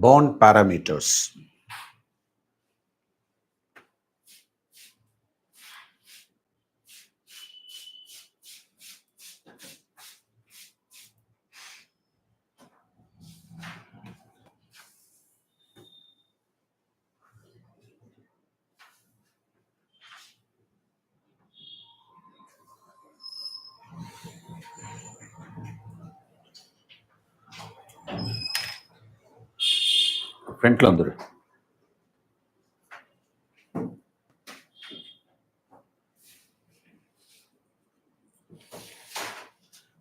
Bond parameters. Front lo undiru.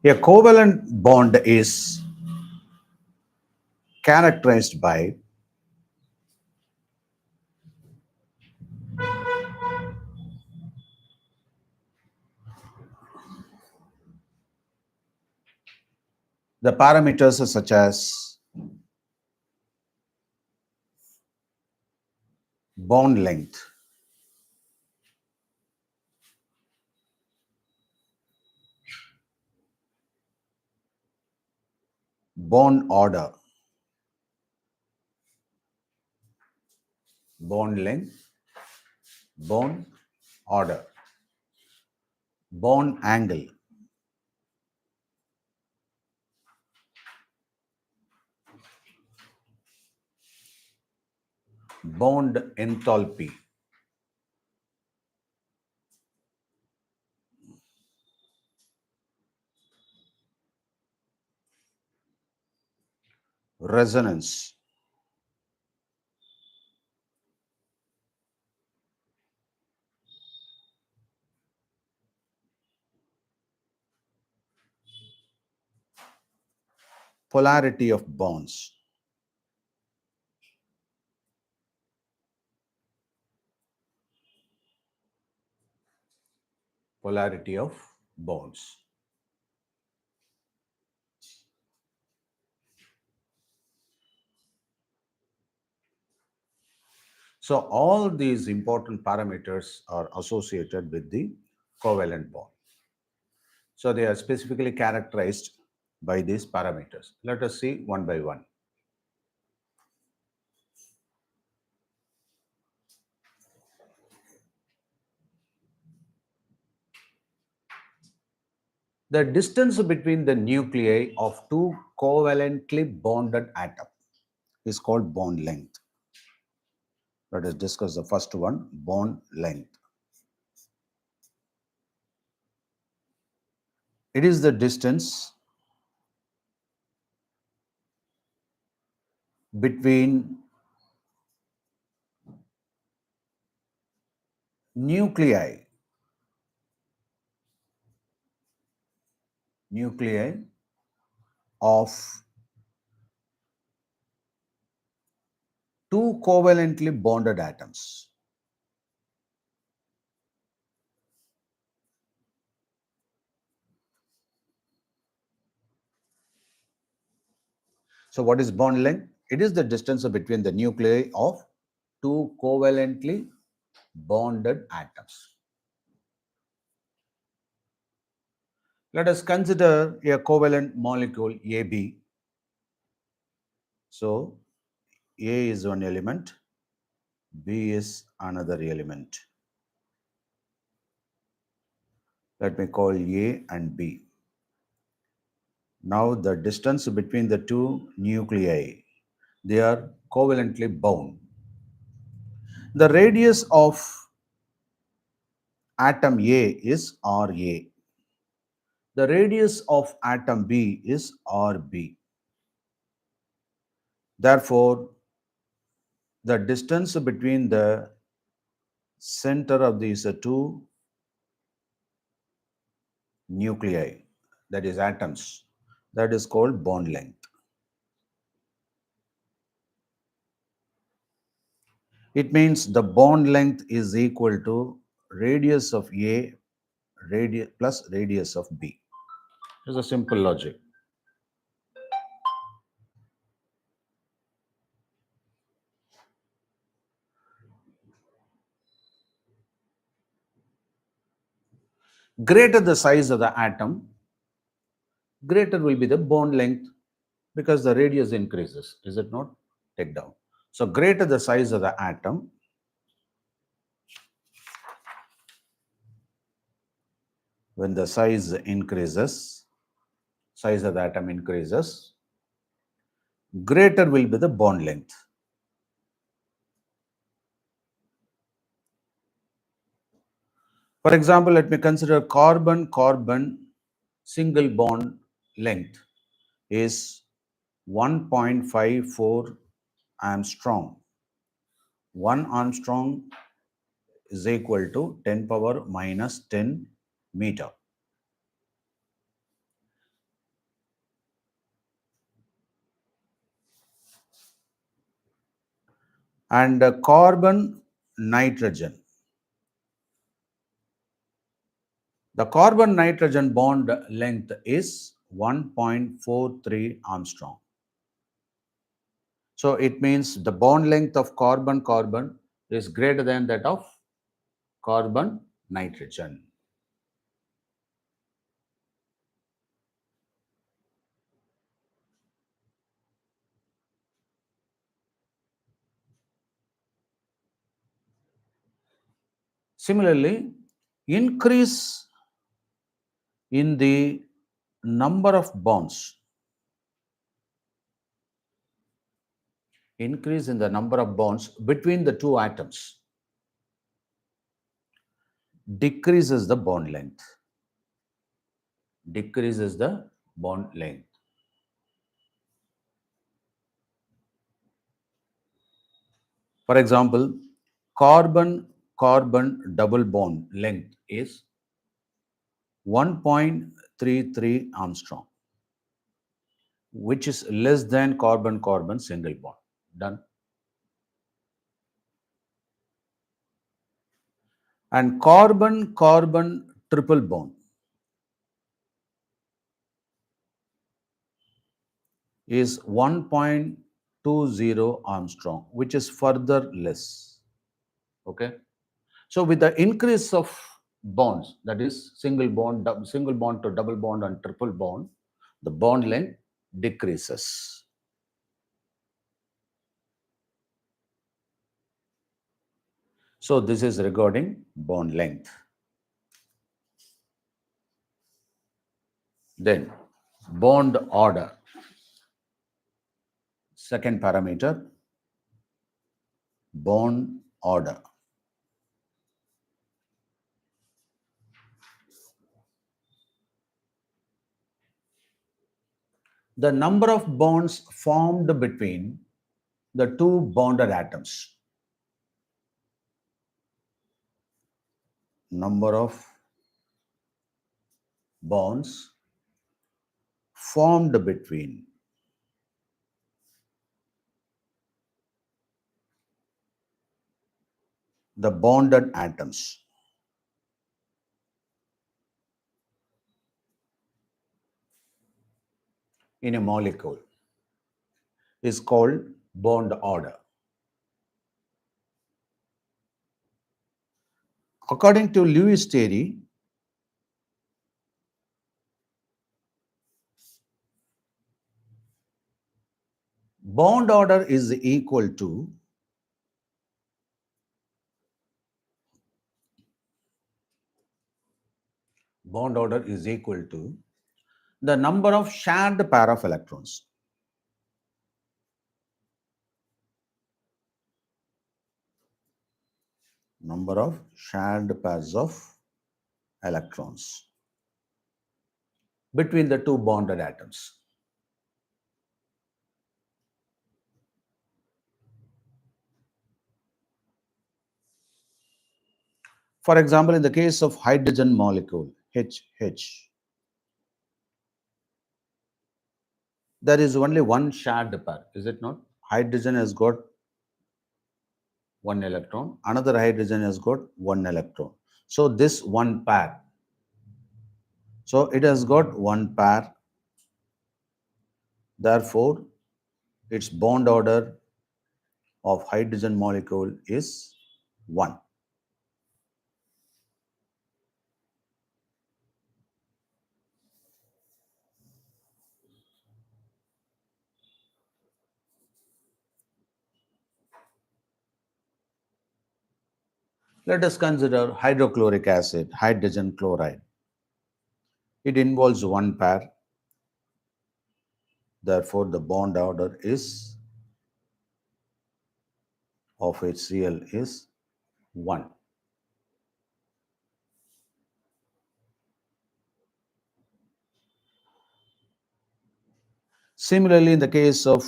A covalent bond is characterized by the parameters such as bond length, bond order, bond length, bond order, bond angle, bond enthalpy, resonance, polarity of bonds, polarity of bonds. So all these important parameters are associated with the covalent bond. So they are specifically characterized by these parameters. Let us see one by one. The distance between the nuclei of two covalently bonded atoms is called bond length. Let us discuss the first one, bond length. It is the distance between nuclei of two covalently bonded atoms. So what is bond length? It is the distance between the nuclei of two covalently bonded atoms. Let us consider a covalent molecule AB. So A is one element, B is another element. Let me call A and B. Now the distance between the two nuclei, they are covalently bound. The radius of atom A is RA. The radius of atom B is RB. Therefore, the distance between the center of these two nuclei, that is atoms, that is called bond length. It means the bond length is equal to radius of A plus radius of B. It's a simple logic. Greater the size of the atom, greater will be the bond length because the radius increases, is it not? take down. So greater the size of the atom, when the size increases, size of the atom increases, greater will be the bond length. For example, let me consider carbon-carbon single bond length is 1.54 Armstrong. 1 Armstrong is equal to 10 power minus 10 meter. And carbon nitrogen. The carbon nitrogen bond length is 1.43 Armstrong. So it means the bond length of carbon-carbon is greater than that of carbon nitrogen. Similarly, increase in the number of bonds, increase in the number of bonds between the two atoms decreases the bond length, decreases the bond length. For example, carbon-carbon double bond length is 1.33 Armstrong, which is less than carbon-carbon single bond. Done. And carbon-carbon triple bond is 1.20 Armstrong, which is further less. Okay. So with the increase of bonds, that is single bond to double bond and triple bond, the bond length decreases. So this is regarding bond length. Then bond order. Second parameter, bond order. The number of bonds formed between the two bonded atoms. Number of bonds formed between the bonded atoms in a molecule is called bond order. According to Lewis theory, bond order is equal to the number of shared pair of electrons. Number of shared pairs of electrons between the two bonded atoms. For example, in the case of hydrogen molecule, HH, there is only one shared pair, is it not? Hydrogen has got one electron, another hydrogen has got one electron. So this one pair. So it has got one pair. Therefore, its bond order of hydrogen molecule is 1. Let us consider hydrochloric acid, hydrogen chloride. It involves one pair, therefore the bond order is of HCl is 1. Similarly, in the case of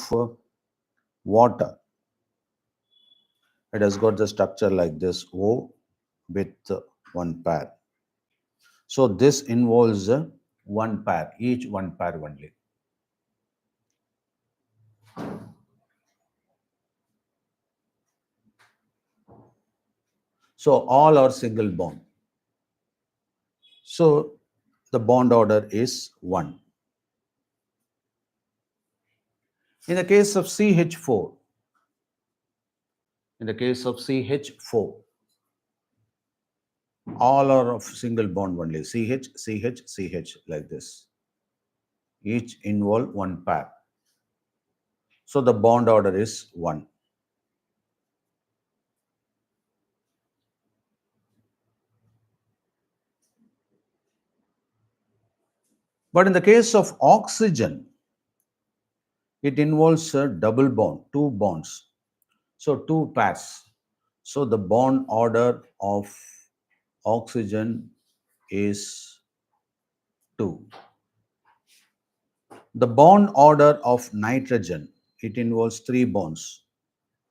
water, it has got the structure like this O with one pair. So this involves one pair, each one pair only. So all are single bond. So the bond order is 1. In the case of CH4, in the case of CH4, all are of single bond only. CH, CH, CH like this. Each involve one pair. So the bond order is 1. But in the case of oxygen, it involves a double bond, two bonds. So two pairs. So the bond order of oxygen is 2. The bond order of nitrogen, it involves 3 bonds.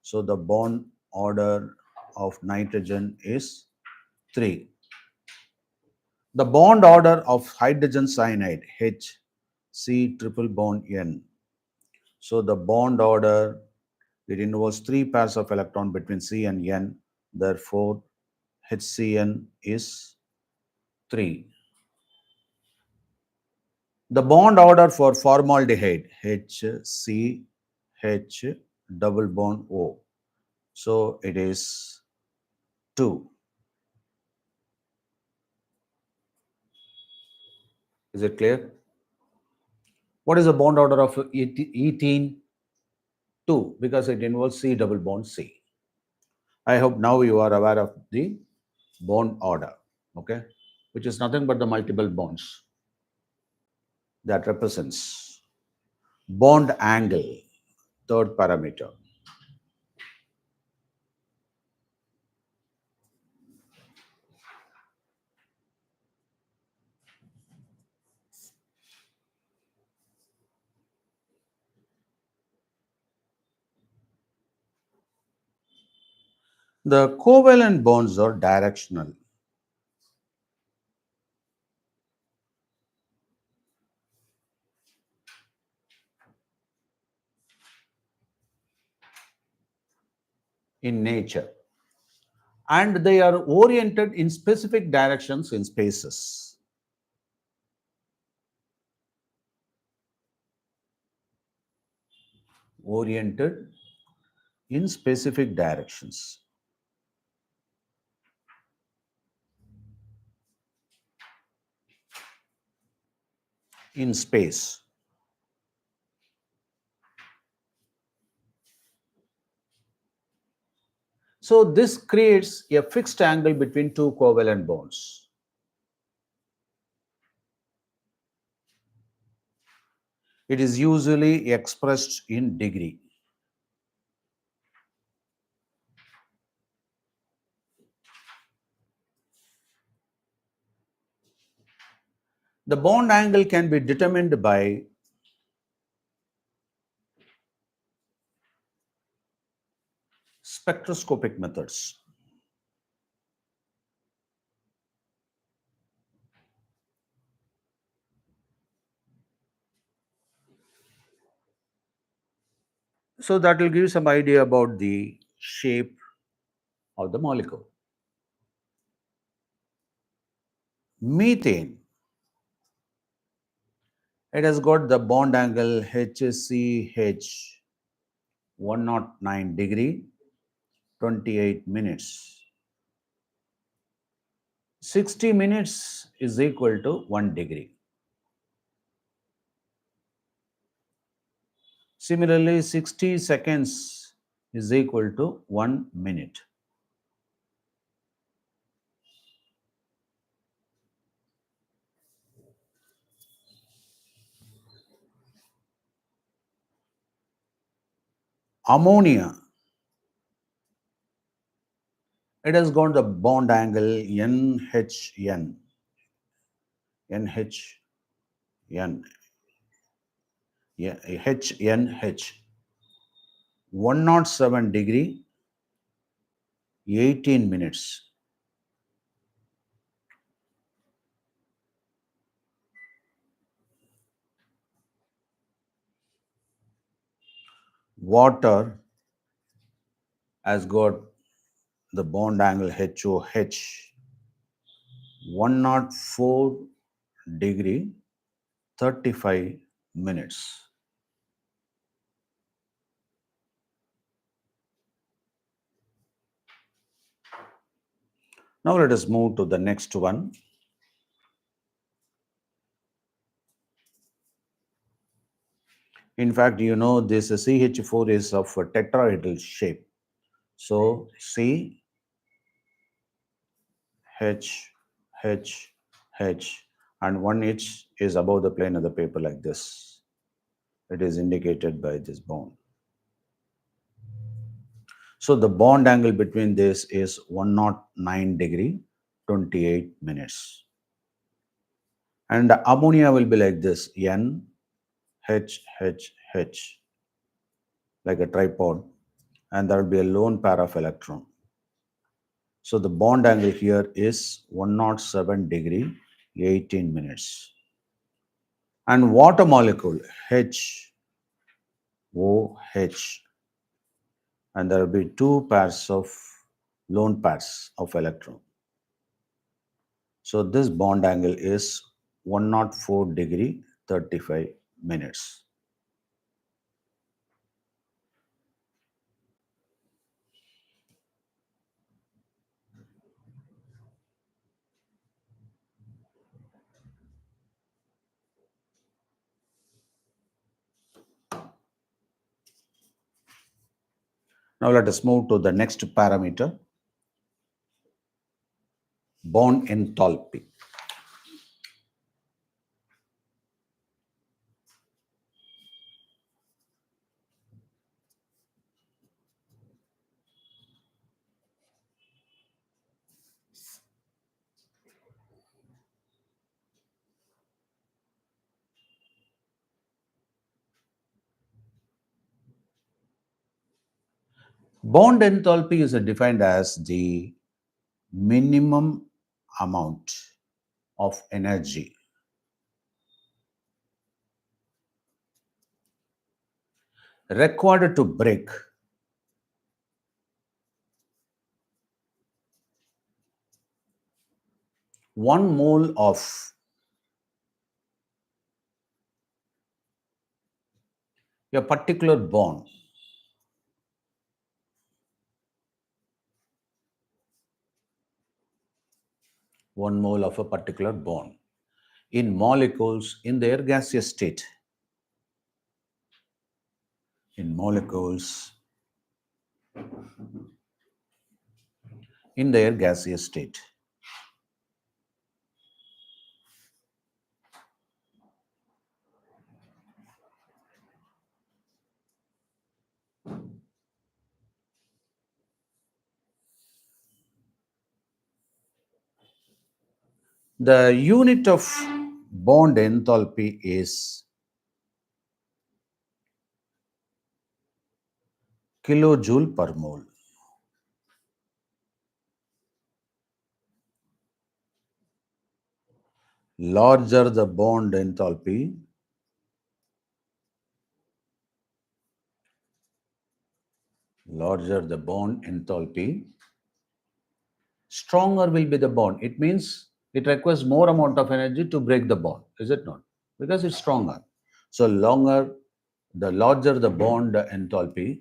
So the bond order of nitrogen is 3. The bond order of hydrogen cyanide, H, C triple bond N. So the bond order, it involves 3 pairs of electron between C and N. Therefore, HCN is 3. The bond order for formaldehyde, HCH double bond O. So it is 2. Is it clear? What is the bond order of ethene? 2, because it involves C double bond C. I hope now you are aware of the bond order, okay, which is nothing but the multiple bonds that represents bond angle, third parameter. The covalent bonds are directional. In nature, and they are oriented in specific directions in spaces. Oriented in specific directions in space. So this creates a fixed angle between two covalent bonds. It is usually expressed in degree. The bond angle can be determined by spectroscopic methods. So that will give you some idea about the shape of the molecule. Methane, it has got the bond angle HCH 109 degree, 28 minutes. 60 minutes is equal to 1 degree. Similarly, 60 seconds is equal to 1 minute. Ammonia, it has got the bond angle NHN, NHN, yeah, HNH, 107 degree, 18 minutes. Water has got the bond angle HOH, 104 degree, 35 minutes. Now let us move to the next one. In fact, you know this CH4 is of a tetrahedral shape. So C, H, H, H, and one H is above the plane of the paper like this. It is indicated by this bond. So the bond angle between this is 109 degree, 28 minutes. And the ammonia will be like this, N, H, H, H, like a tripod, and there will be a lone pair of electron. So the bond angle here is 107 degree, 18 minutes. And water molecule H, O, H, and there will be two pairs of lone pairs of electron. So this bond angle is 104 degree, 35 minutes. Now let us move to the next parameter, bond enthalpy. Bond enthalpy is defined as the minimum amount of energy required to break 1 mole of a particular bond. 1 mole of a particular bond in molecules in their gaseous state. In molecules in their gaseous state. The unit of bond enthalpy is kilojoule per mole. Larger the bond enthalpy, larger the bond enthalpy, stronger will be the bond. It means it requires more amount of energy to break the bond, is it not? Because it's stronger. So the larger the bond enthalpy,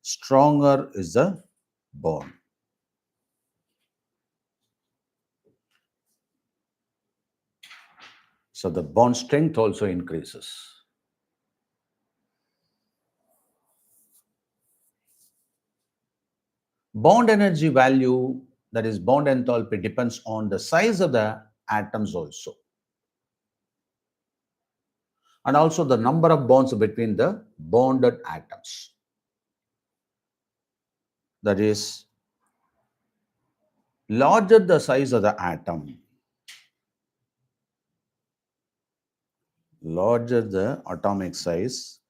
stronger is the bond. So the bond strength also increases. Bond energy value, that is bond enthalpy, depends on the size of the atoms also, and also the number of bonds between the bonded atoms. That is, larger the size of the atom, larger the atomic size,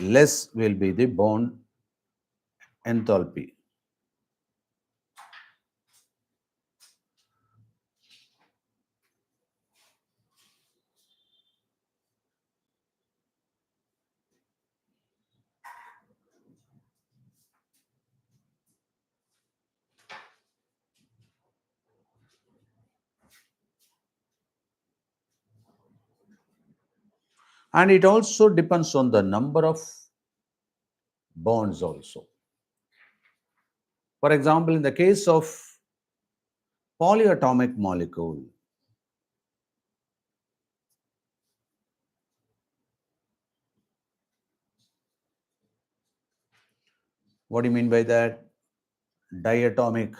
less will be the bond enthalpy. And it also depends on the number of bonds also. For example, in the case of polyatomic molecule, what do you mean by that? Diatomic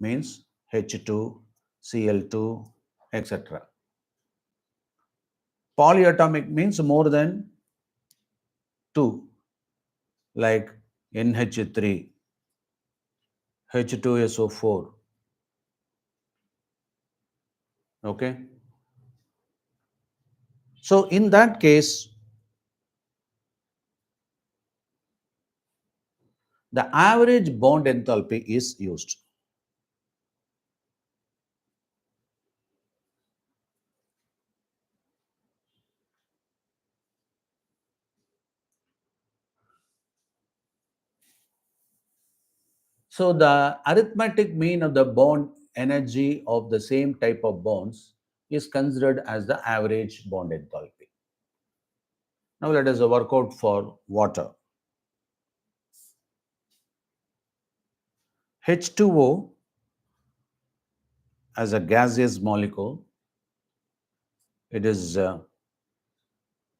means H2, Cl2, etc. Polyatomic means more than 2, like NH3, H2SO4. Okay. So in that case, the average bond enthalpy is used. So the arithmetic mean of the bond energy of the same type of bonds is considered as the average bond enthalpy. Now let us work out for water. H2O as a gaseous molecule, it is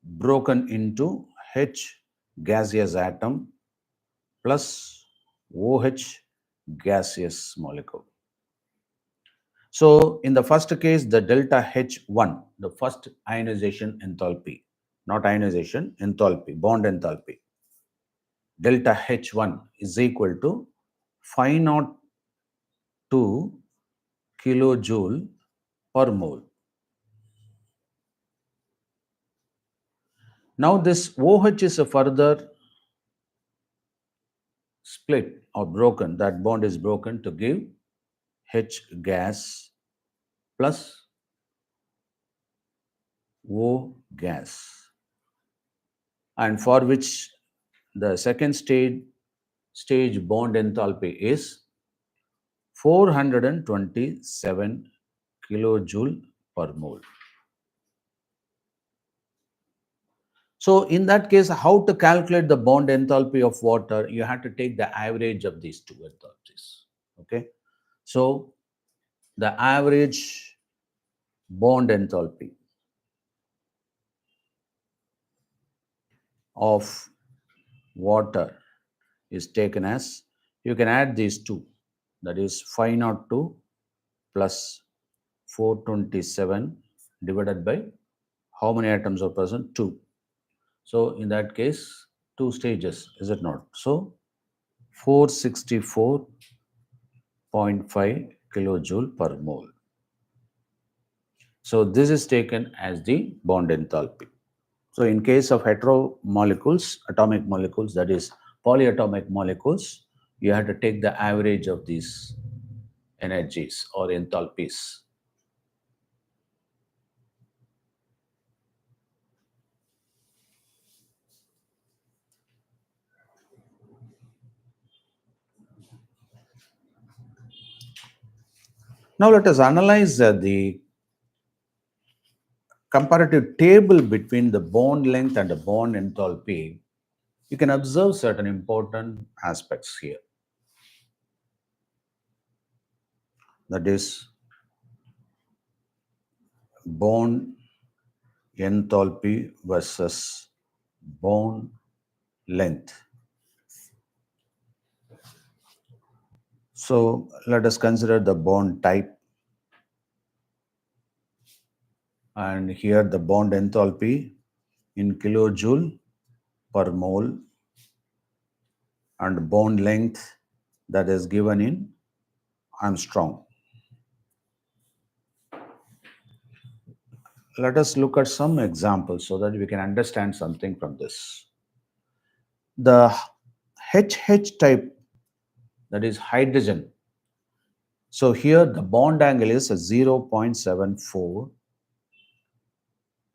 broken into H gaseous atom plus OH gaseous molecule. So in the first case, the delta H1, the first ionization enthalpy, not ionization, enthalpy, bond enthalpy, delta H1 is equal to 502 kilojoule per mole. Now this OH is a further split or broken, that bond is broken to give H gas plus O gas, and for which the second stage bond enthalpy is 427 kilojoule per mole. So in that case, how to calculate the bond enthalpy of water? You have to take the average of these two enthalpies. Okay. So the average bond enthalpy of water is taken as, you can add these two, that is 502 plus 427 divided by how many atoms are present? 2. So in that case, 2 stages, is it not? So 464.5 kilojoule per mole. So this is taken as the bond enthalpy. So in case of hetero molecules, atomic molecules, that is polyatomic molecules, you have to take the average of these energies or enthalpies. Now let us analyze the comparative table between the bond length and the bond enthalpy. You can observe certain important aspects here. That is bond enthalpy versus bond length. So let us consider the bond type. and here the bond enthalpy in kilojoule per mole, and bond length that is given in Armstrong. Let us look at some examples so that we can understand something from this. The HH type, that is hydrogen. So here the bond angle is 0.74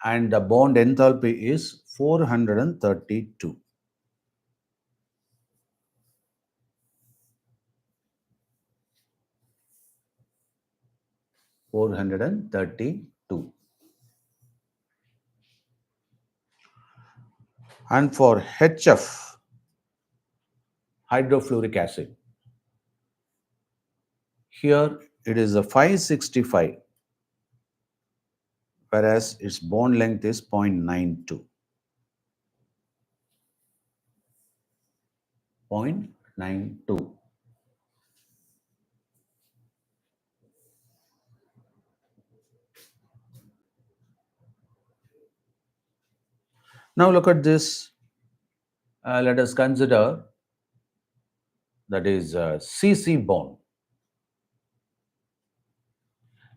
and the bond enthalpy is 432. 432. And for HF, hydrofluoric acid, here it is a 565, whereas its bond length is 0.92. 0.92. Now look at this. Let us consider that is CC bond.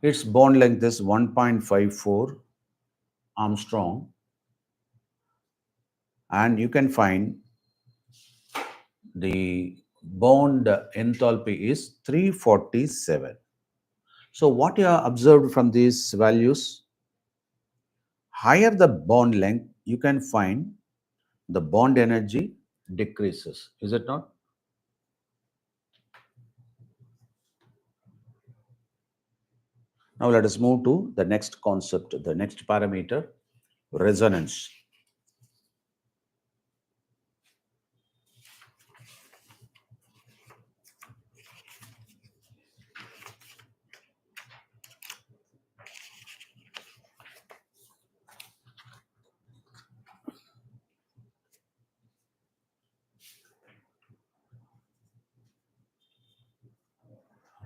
Its bond length is 1.54 Armstrong, and you can find the bond enthalpy is 347. So what you have observed from these values, higher the bond length, you can find the bond energy decreases. Is it not? Now let us move to the next concept, the next parameter, resonance.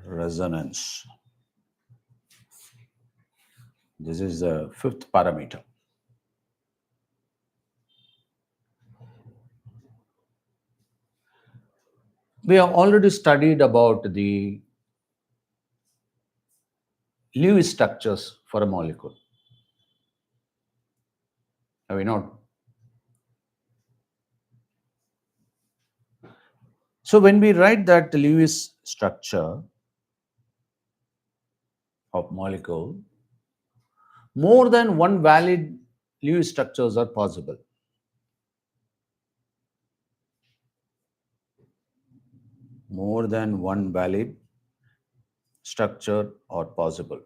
Resonance. This is the fifth parameter. We have already studied about the Lewis structures for a molecule. Have we not? So when we write that Lewis structure of molecule, more than one valid Lewis structures are possible. More than one valid structure are possible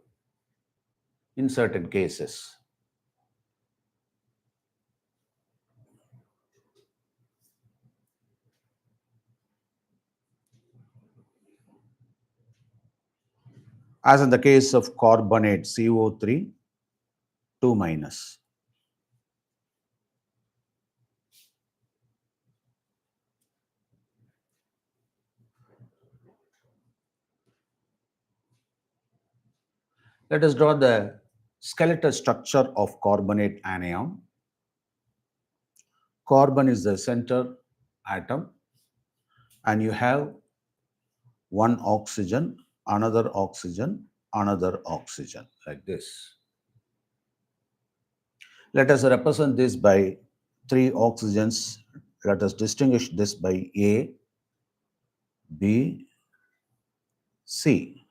in certain cases. As in the case of carbonate CO3, 2 minus. Let us draw the skeletal structure of carbonate anion. Carbon is the center atom, and you have one oxygen, another oxygen, another oxygen, like this. Let us represent this by three oxygens. Let us distinguish this by A, B, C.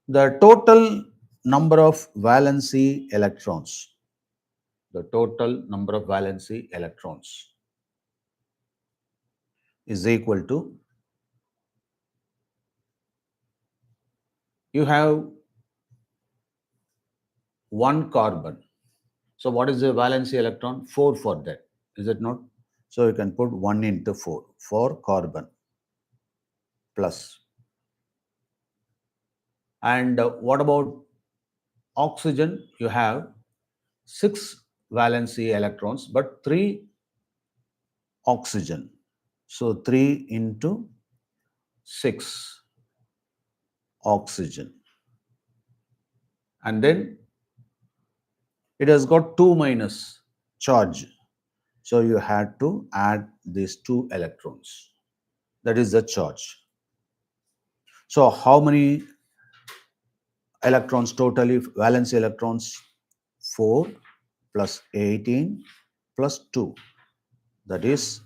The total number of valency electrons, the total number of valency electrons is equal to, you have one carbon. So what is the valency electron? 4 for that, is it not? So you can put 1 into 4 for carbon plus. And what about oxygen? You have 6 valency electrons, but 3 oxygen. So 3 into 6 oxygen. and then it has got 2 minus charge. So you had to add these 2 electrons. That is the charge. So how many electrons totally? Valence electrons 4 plus 18 plus 2. That is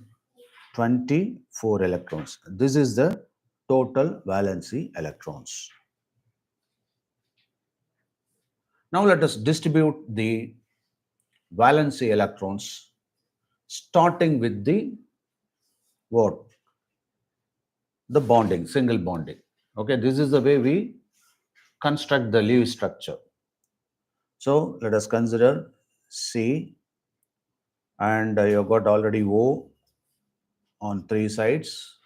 24 electrons. This is the total valency electrons. Now let us distribute the valency electrons starting with the what? The bonding, single bonding. Okay, this is the way we construct the Lewis structure. So let us consider C, and you got already O on 3 sides.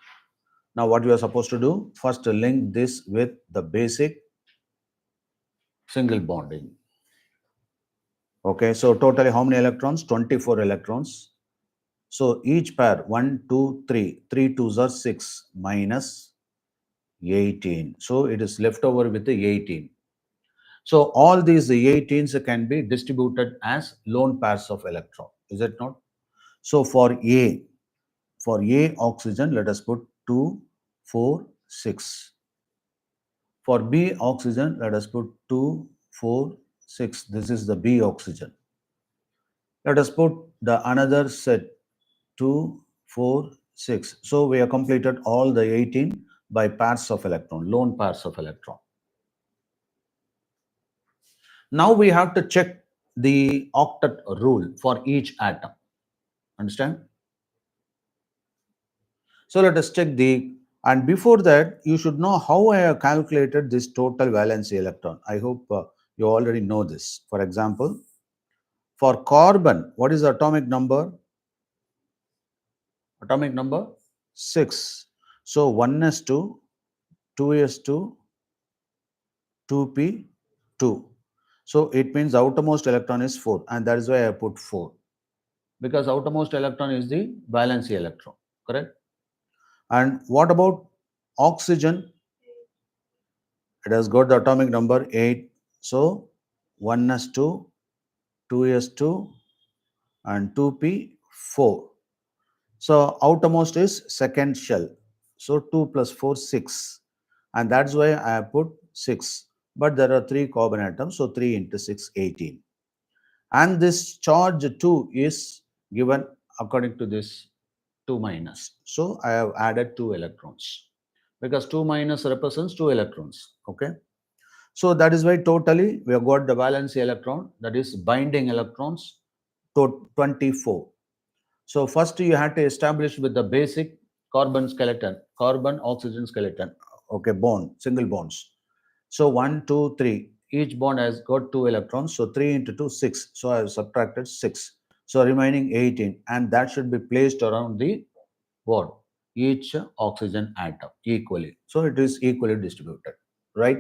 Now what you are supposed to do? First link this with the basic single bonding. Okay, so totally how many electrons? 24 electrons. So each pair 1, 2, 3, 3 twos are 6 minus 18. So it is left over with the 18. So all these 18s can be distributed as lone pairs of electron. Is it not? So for A oxygen, let us put 2, 4, 6. For B oxygen, let us put 2, 4, 6. This is the B oxygen. Let us put the another set 2, 4, 6. So we have completed all the 18 by pairs of electron, lone pairs of electron. Now we have to check the octet rule for each atom. Understand? So let us check and before that, you should know how I have calculated this total valency electron. I hope you already know this. For example, for carbon, what is the atomic number? Atomic number 6. So 1s2, 2s2, 2p2. So it means outermost electron is 4, and that is why I put 4. Because outermost electron is the valency electron, correct? And what about oxygen? It has got the atomic number 8. So 1s2, 2s2, and 2p4. So outermost is second shell. So 2 plus 4, 6. And that's why I have put 6. But there are 3 carbon atoms. So 3 into 6, 18. And this charge 2 is given according to this 2 minus. So I have added 2 electrons. Because 2 minus represents 2 electrons. Okay. So that is why totally we have got the valency electron, that is binding electrons, to 24. So first you had to establish with the basic carbon skeleton, carbon oxygen skeleton, okay, bond, single bonds. So 1, 2, 3. Each bond has got 2 electrons. So 3 into 2, 6. So I have subtracted 6. So remaining 18. And that should be placed around the what? Each oxygen atom equally. So it is equally distributed, right?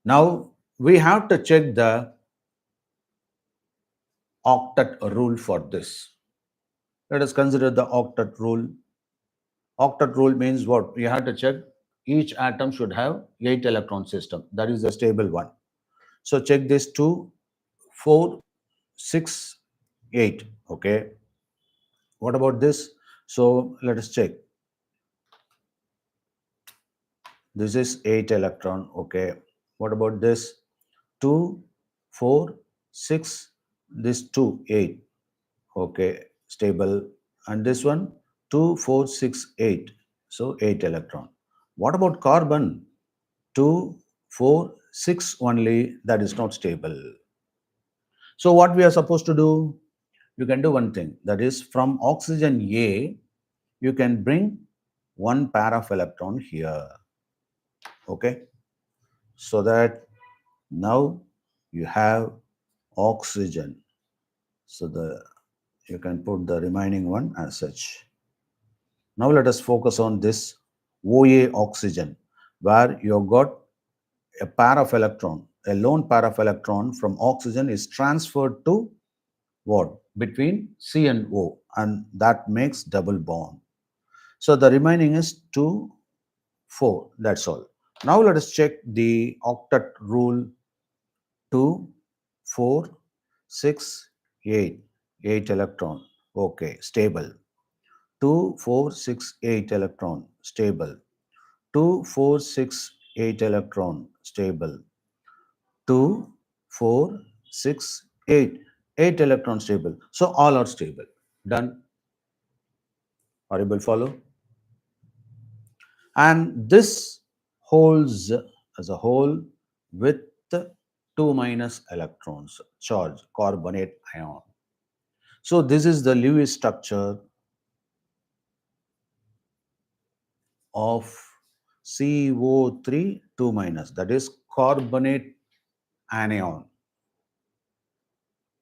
Now we have to check the octet rule for this. Let us consider the octet rule. Octet rule means what? We have to check each atom should have 8 electron system. That is the stable one. So check this 2, 4, 6, 8. Okay. What about this? So let us check. This is 8 electron. Okay. What about this? 2, 4, 6. This 2, 8. Okay. Stable. And this one 2, 4, 6, 8. So 8 electron. What about carbon? 2, 4, 6 only. That is not stable. So what we are supposed to do? You can do one thing. That is from oxygen A, you can bring one pair of electron here. Okay. So that now you have oxygen. So you can put the remaining one as such. Now let us focus on this OA oxygen, where you have got a pair of electron, a lone pair of electron from oxygen is transferred to what? Between C and O, and that makes double bond. So the remaining is 2, 4. That's all. Now let us check the octet rule. 2, 4, 6, 8. 8 electron. Okay, stable. 2, 4, 6, 8 electron. Stable. 2, 4, 6, 8 electron. Stable. 2, 4, 6, 8. 8 electron stable. So all are stable. Done. Are you able to follow? And this holds as a whole with 2 minus electrons charge carbonate ion. So this is the Lewis structure of CO3 2 minus, that is carbonate anion.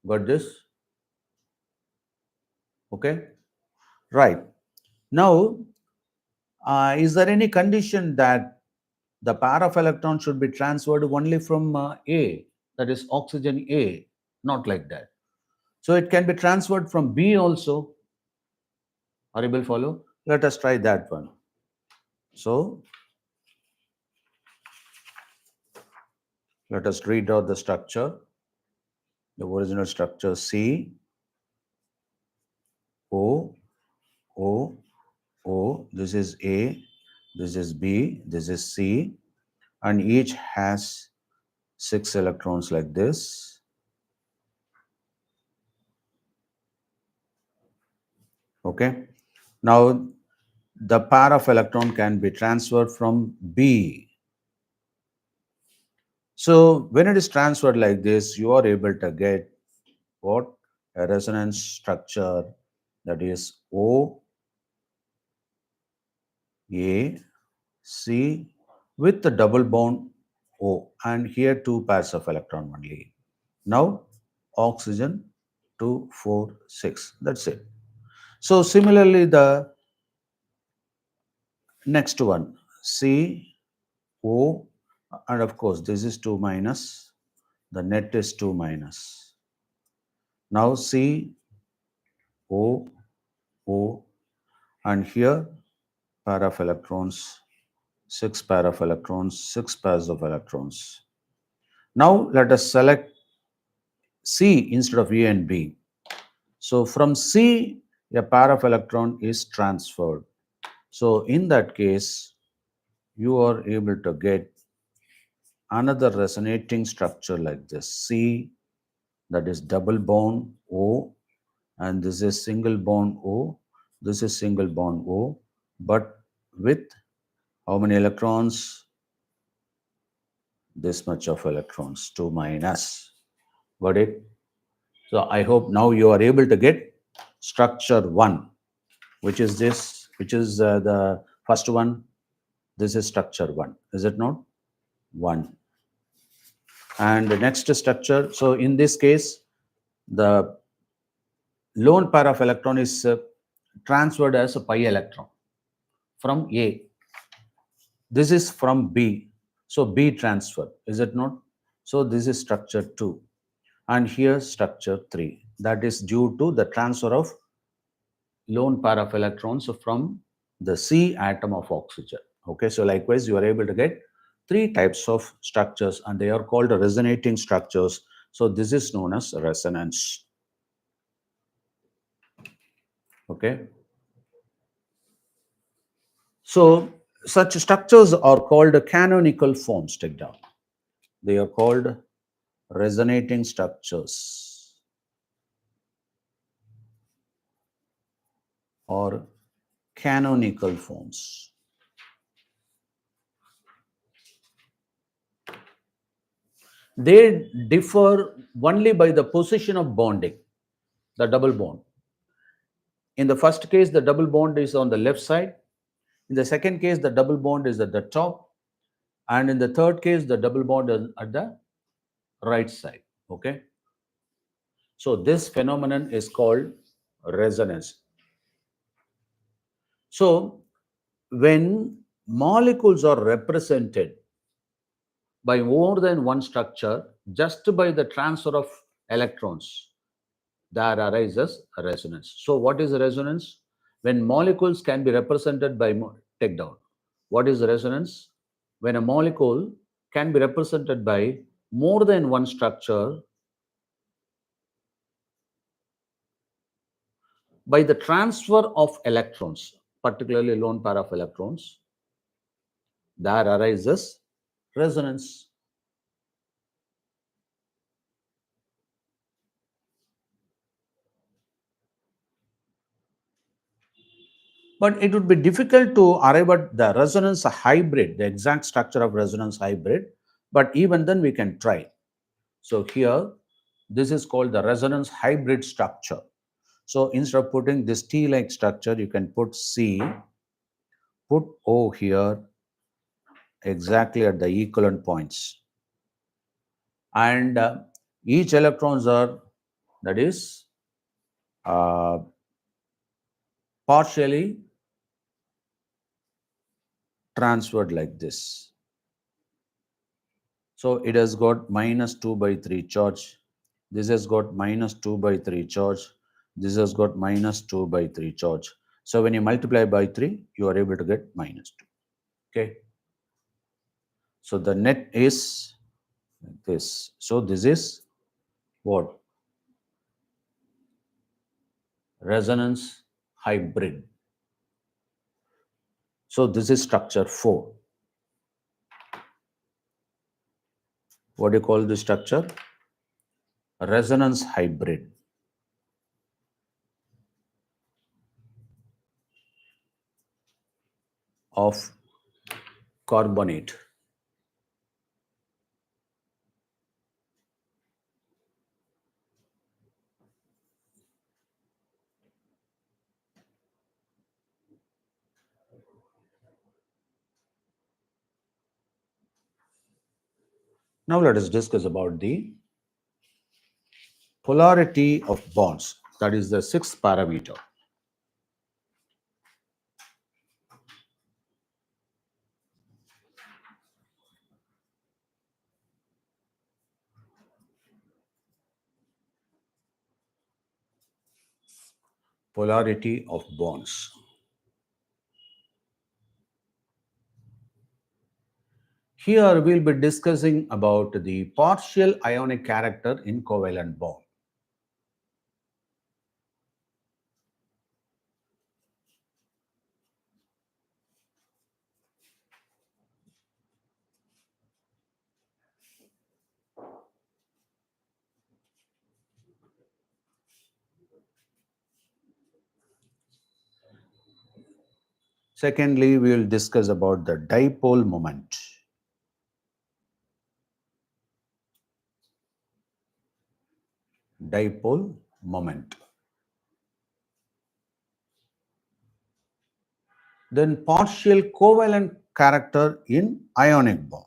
Got this? Okay. Right. Now, is there any condition that the pair of electrons should be transferred only from A, that is oxygen A? Not like that. So it can be transferred from B also. Are you able to follow? Let us try that one. So let us redraw the structure. The original structure C, O, O, O. This is A, this is B, this is C, and each has 6 electrons like this. Okay. Now the pair of electron can be transferred from B. So when it is transferred like this, you are able to get what? A resonance structure, that is O, A, C with the double bond O, and here 2 pairs of electron only. Now oxygen 2, 4, 6. That's it. So similarly, the next one, C, O, and of course this is 2 minus, the net is 2 minus. Now C, O, O, and here pair of electrons, 6 pair of electrons, 6 pairs of electrons. Now let us select C instead of A and B. So from C, a pair of electron is transferred. So in that case, you are able to get another resonating structure like this. C, that is double bond O, and this is single bond O, this is single bond O, but with how many electrons? This much of electrons, 2 minus. Got it? So I hope now you are able to get structure 1, which is this, which is the first one. This is structure 1, is it not? 1. And the next structure, so in this case, the lone pair of electron is transferred as a pi electron from A. This is from B. So B transfer, is it not? So this is structure 2. And here structure 3. That is due to the transfer of lone pair of electrons from the C atom of oxygen. Okay, so likewise, you are able to get 3 types of structures, and they are called resonating structures. So this is known as resonance. Okay. So such structures are called canonical forms. Take down. They are called resonating structures or canonical forms. They differ only by the position of bonding, the double bond. In the first case, the double bond is on the left side. In the second case, the double bond is at the top. And in the third case, the double bond is at the right side. Okay. So this phenomenon is called resonance. So when molecules are represented by more than one structure, just by the transfer of electrons, there arises a resonance. So what is a resonance? When molecules can be represented by, take down. What is resonance? when a molecule can be represented by more than one structure by the transfer of electrons, particularly lone pair of electrons, there arises resonance. But it would be difficult to arrive at the resonance hybrid, the exact structure of resonance hybrid. But even then, we can try. So here, this is called the resonance hybrid structure. So instead of putting this T-like structure, you can put C, put O here, exactly at the equivalent points. And each electrons are, that is, uh, partially transferred like this. So it has got minus 2 by 3 charge. This has got minus 2 by 3 charge. This has got minus 2 by 3 charge. So when you multiply by 3, you are able to get minus 2. Okay. So the net is this. So this is what? Resonance hybrid. So this is structure 4. What do you call this structure? Resonance hybrid of carbonate. Now let us discuss about the polarity of bonds. That is the sixth parameter. Polarity of bonds. Here we'll be discussing about the partial ionic character in covalent bond. Secondly, we will discuss about the dipole moment. Dipole moment. Then partial covalent character in ionic bond.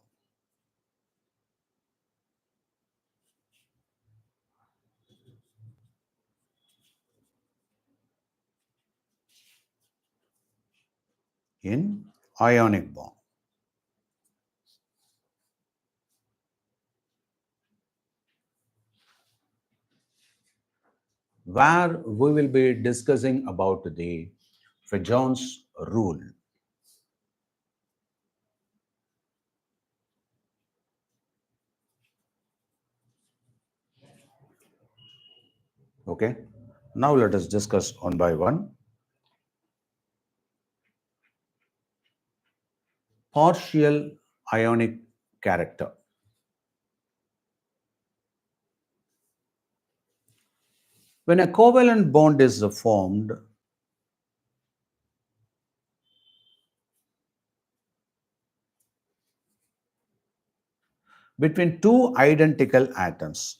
In ionic bond. Where we will be discussing about the Fajon's rule. Okay. Now let us discuss one by one. Partial ionic character. When a covalent bond is formed, between two identical atoms,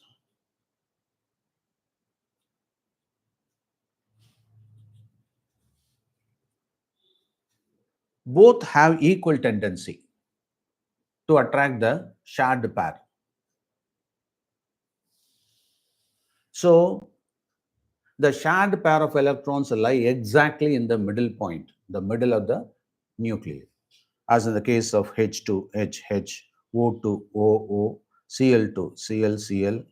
both have equal tendency to attract the shared pair. So the shared pair of electrons lie exactly in the middle point, the middle of the nucleus, as in the case of H2, HH, O2, OO, Cl2, Cl.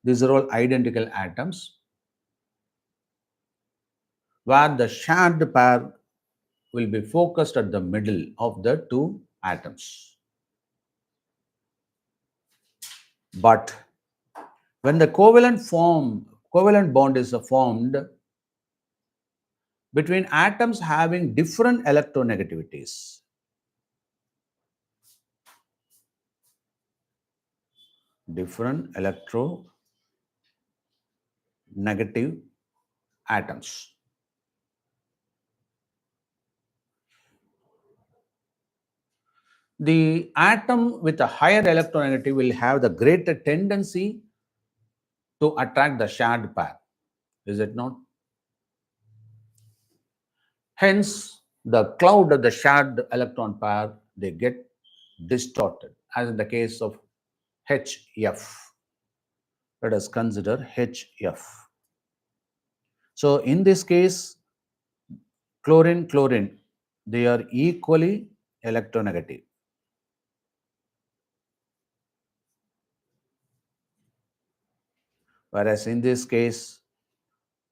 These are all identical atoms where the shared pair will be focused at the middle of the two atoms. But when the covalent bond is formed between atoms having different electronegativities, different electronegative atoms, the atom with a higher electronegativity will have the greater tendency to attract the shared pair, is it not? Hence, the cloud of the shared electron pair, they get distorted, as in the case of HF. Let us consider HF. So in this case, chlorine, chlorine, they are equally electronegative. Whereas in this case,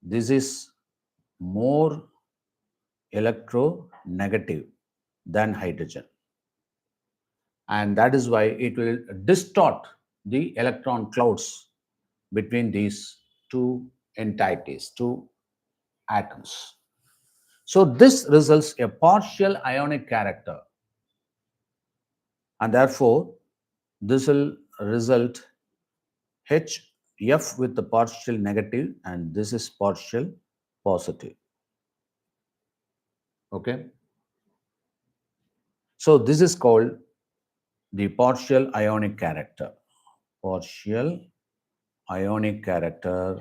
this is more electronegative than hydrogen. And that is why it will distort the electron clouds between these two entities, two atoms. So this results a partial ionic character, and therefore this will result HF with the partial negative, and this is partial positive. Okay. So this is called the partial ionic character. Partial ionic character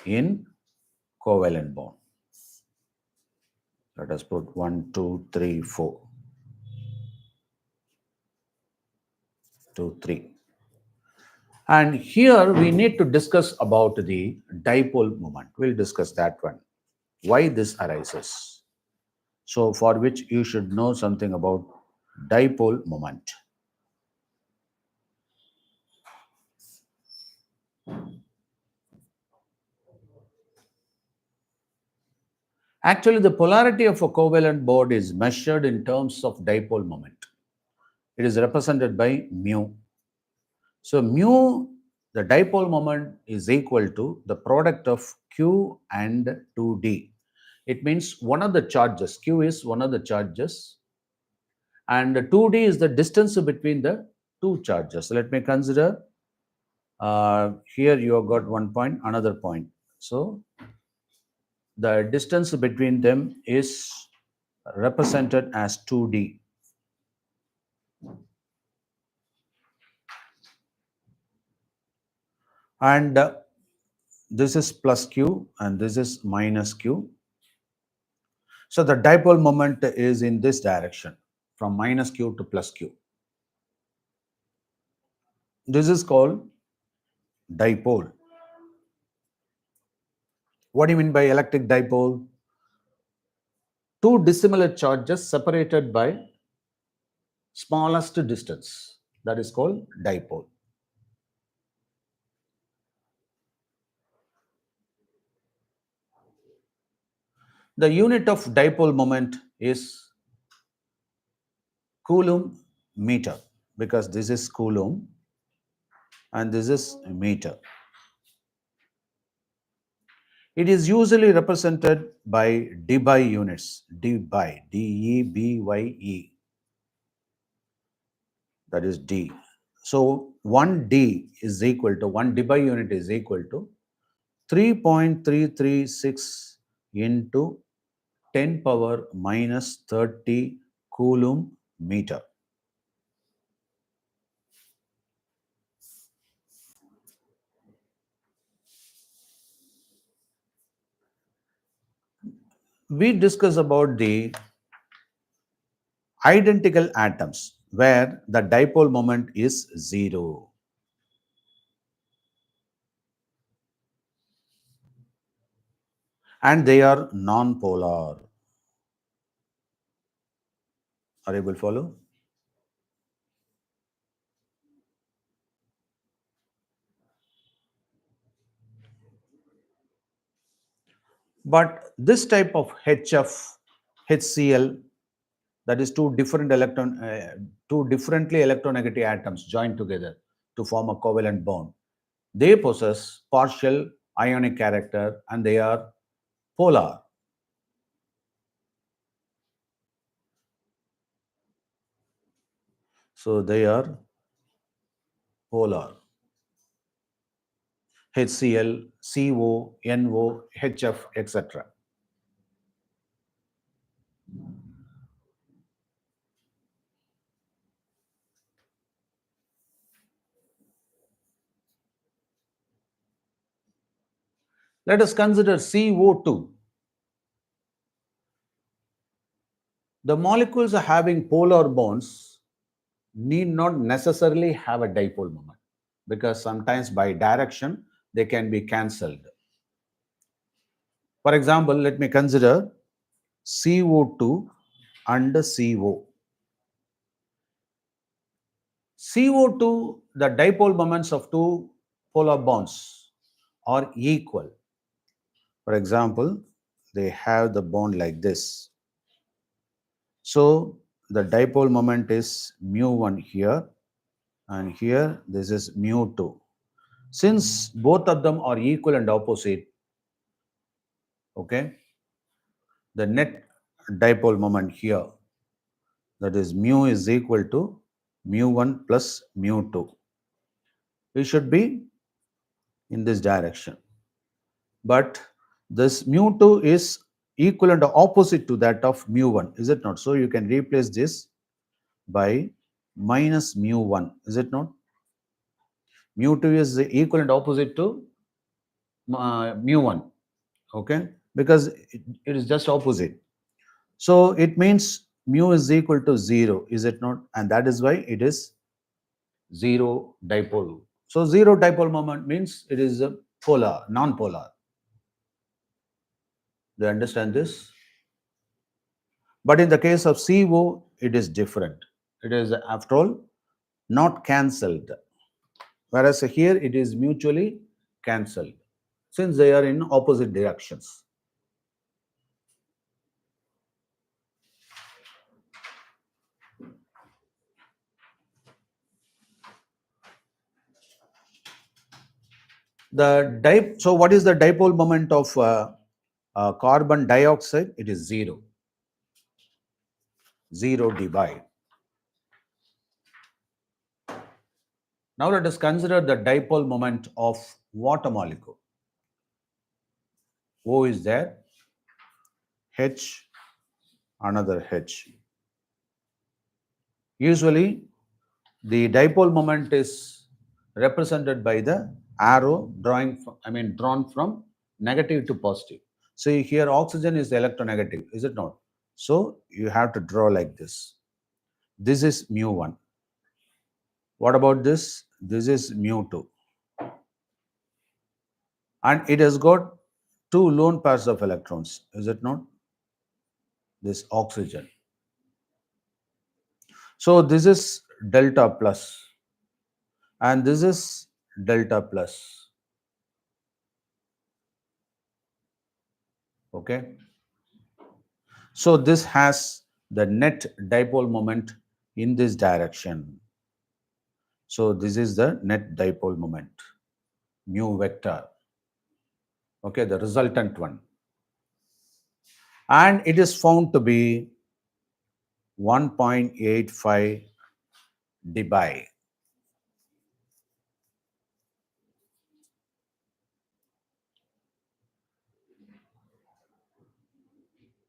in covalent bond. Let us put 1, 2, 3, 4. 2, 3. And here we need to discuss about the dipole moment. We'll discuss that one. Why this arises. So for which you should know something about dipole moment. Actually, the polarity of a covalent bond is measured in terms of dipole moment. It is represented by mu. So mu, the dipole moment, is equal to the product of Q and 2D. It means one of the charges, Q is one of the charges, and 2D is the distance between the two charges. So let me consider, here you have got one point, another point. So the distance between them is represented as 2D. And this is plus Q and this is minus Q. So the dipole moment is in this direction, from minus Q to plus Q. This is called dipole. What do you mean by electric dipole? Two dissimilar charges separated by smallest distance. That is called dipole. The unit of dipole moment is Coulomb meter, because this is Coulomb and this is meter. It is usually represented by Debye units, Debye, D-E-B-Y-E, that is D. So 1 D is equal to, 1 Debye unit is equal to 3.336 into 10 power minus 30 Coulomb meter. We discuss about the identical atoms where the dipole moment is 0. And they are non-polar. Are you able to follow? But this type of HF, HCl, that is two differently electronegative atoms joined together. to form a covalent bond. They possess partial ionic character and they are polar. So they are polar. HCl, CO, NO, HF, etc. Let us consider CO2. The molecules having polar bonds need not necessarily have a dipole moment because sometimes by direction they can be cancelled. For example, let me consider CO2 and CO. CO2, the dipole moments of two polar bonds are equal. For example, they have the bond like this. So the dipole moment is mu1 here, and here this is mu2. Since both of them are equal and opposite, okay, the net dipole moment here, that is mu is equal to mu1 plus mu2. We should be in this direction. But this mu2 is equal and opposite to that of mu1, is it not? So you can replace this by minus mu1, is it not? Mu2 is equal and opposite to mu1, okay, because it is just opposite. So it means mu is equal to 0, is it not? And that is why it is 0 dipole. So 0 dipole moment means it is a polar, non-polar. Do you understand this? But in the case of CO, it is different. It is, after all, not cancelled. Whereas here it is mutually cancelled since they are in opposite directions. So what is the dipole moment of carbon dioxide? It is 0. 0 divide. Now let us consider the dipole moment of water molecule. O is there, H, another H. Usually the dipole moment is represented by the arrow drawn from negative to positive. So here oxygen is electronegative, is it not? So you have to draw like this. This is mu1. What about this? This is mu2. And it has got two lone pairs of electrons, is it not? This oxygen. So this is delta plus and this is delta plus. Okay. So this has the net dipole moment in this direction. So this is the net dipole moment, mu vector. Okay, the resultant one. And it is found to be 1.85 dBi.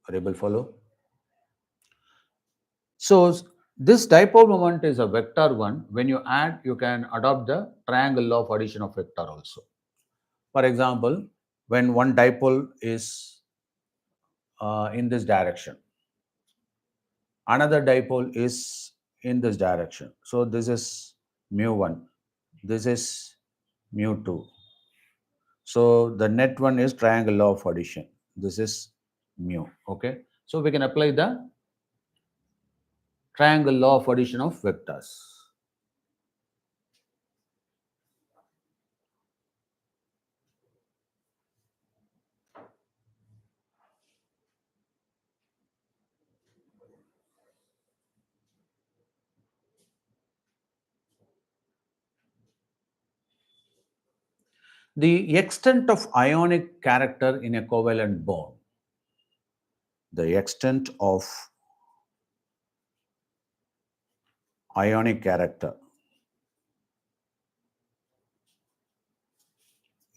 Are you able to follow? So this dipole moment is a vector one. When you add, you can adopt the triangle law of addition of vector also. For example, when one dipole is in this direction, another dipole is in this direction. So this is mu1, this is mu2. So the net one is triangle law of addition. This is mu. Okay. So we can apply the triangle law of addition of vectors. The extent of ionic character in a covalent bond. The extent of ionic character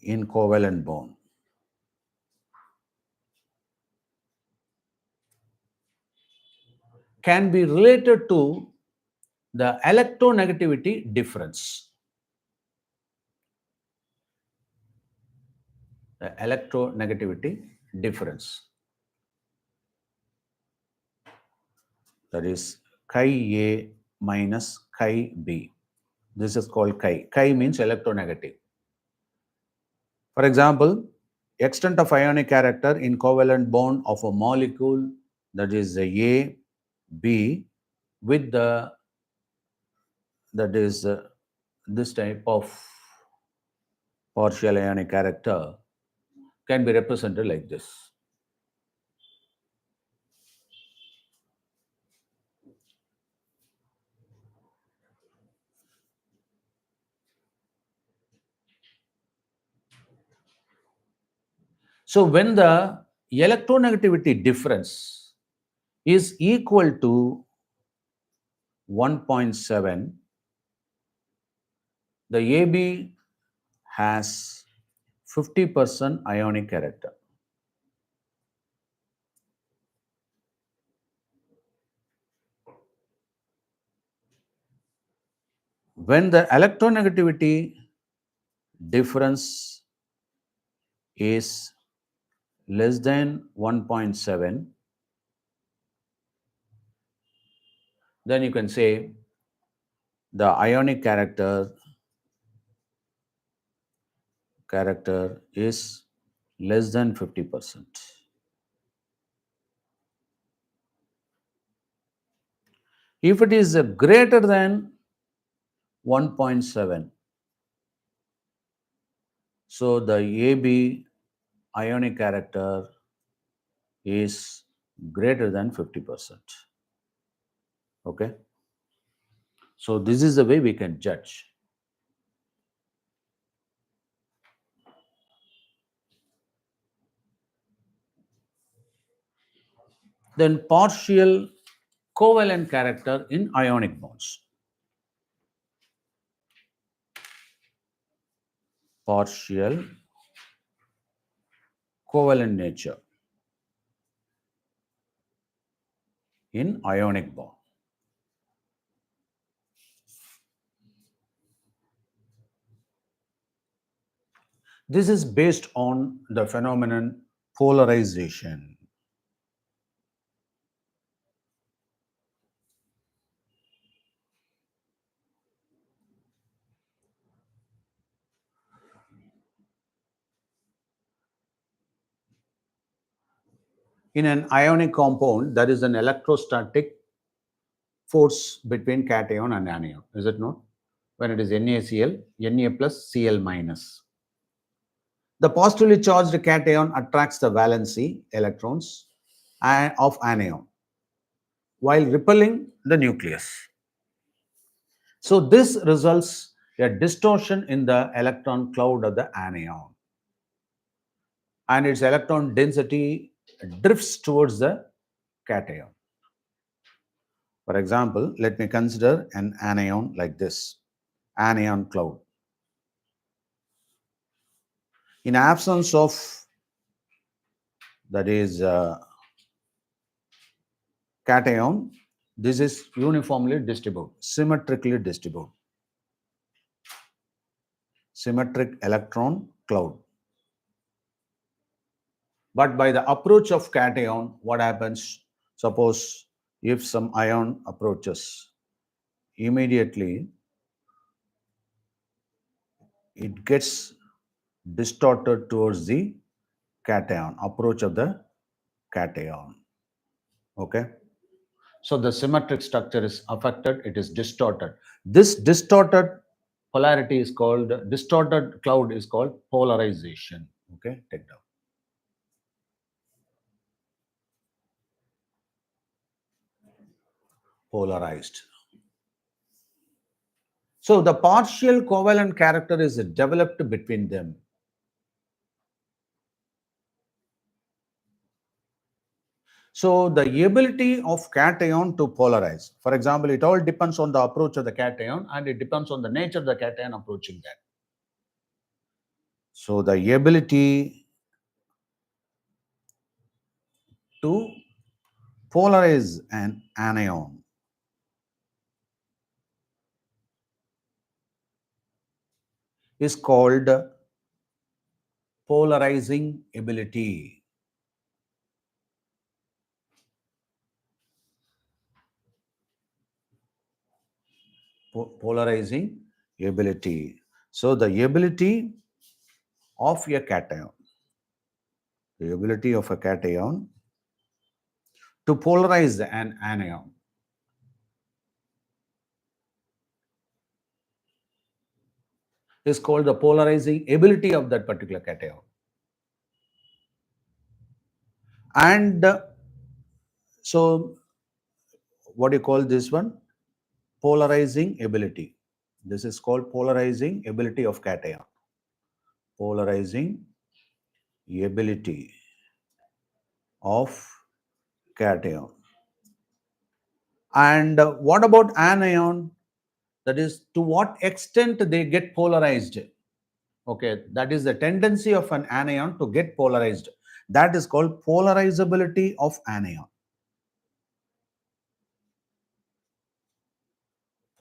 in covalent bond can be related to the electronegativity difference. The electronegativity difference, that is chi A minus chi B. This is called chi. Chi means electronegative. For example, extent of ionic character in covalent bond of a molecule, that is A, B, with the, that is this type of partial ionic character, can be represented like this. So when the electronegativity difference is equal to 1.7, the AB has 50% ionic character. When the electronegativity difference is less than 1.7, then you can say the ionic character is less than 50%. If it is greater than 1.7, so the AB ionic character is greater than 50%. Okay. So this is the way we can judge. Then partial covalent character in ionic bonds. Partial covalent nature in ionic bond. This is based on the phenomenon polarization. In an ionic compound, there is an electrostatic force between cation and anion, is it not? When it is NaCl, Na plus Cl minus. The positively charged cation attracts the valency electrons of anion while repelling the nucleus. So this results a distortion in the electron cloud of the anion, and its electron density drifts towards the cation. For example, let me consider an anion like this, anion cloud. In absence of, that is cation, this is uniformly distributed, symmetrically distributed, symmetric electron cloud. But by the approach of cation, what happens? Suppose if some ion approaches, immediately it gets distorted towards the cation, approach of the cation. Okay. So the symmetric structure is affected, it is distorted. This distorted polarity is called, distorted cloud is called polarization. Okay, take down. Polarized. So the partial covalent character is developed between them. So the ability of cation to polarize, for example, it all depends on the approach of the cation and it depends on the nature of the cation approaching that. So the ability to polarize an anion is called polarizing ability. Polarizing ability. So the ability of a cation, the ability of a cation to polarize an anion is called the polarizing ability of that particular cation. And so what do you call this one? Polarizing ability. This is called polarizing ability of cation. Polarizing ability of cation. And what about anion? That is, to what extent they get polarized. Okay, that is the tendency of an anion to get polarized. That is called polarizability of anion.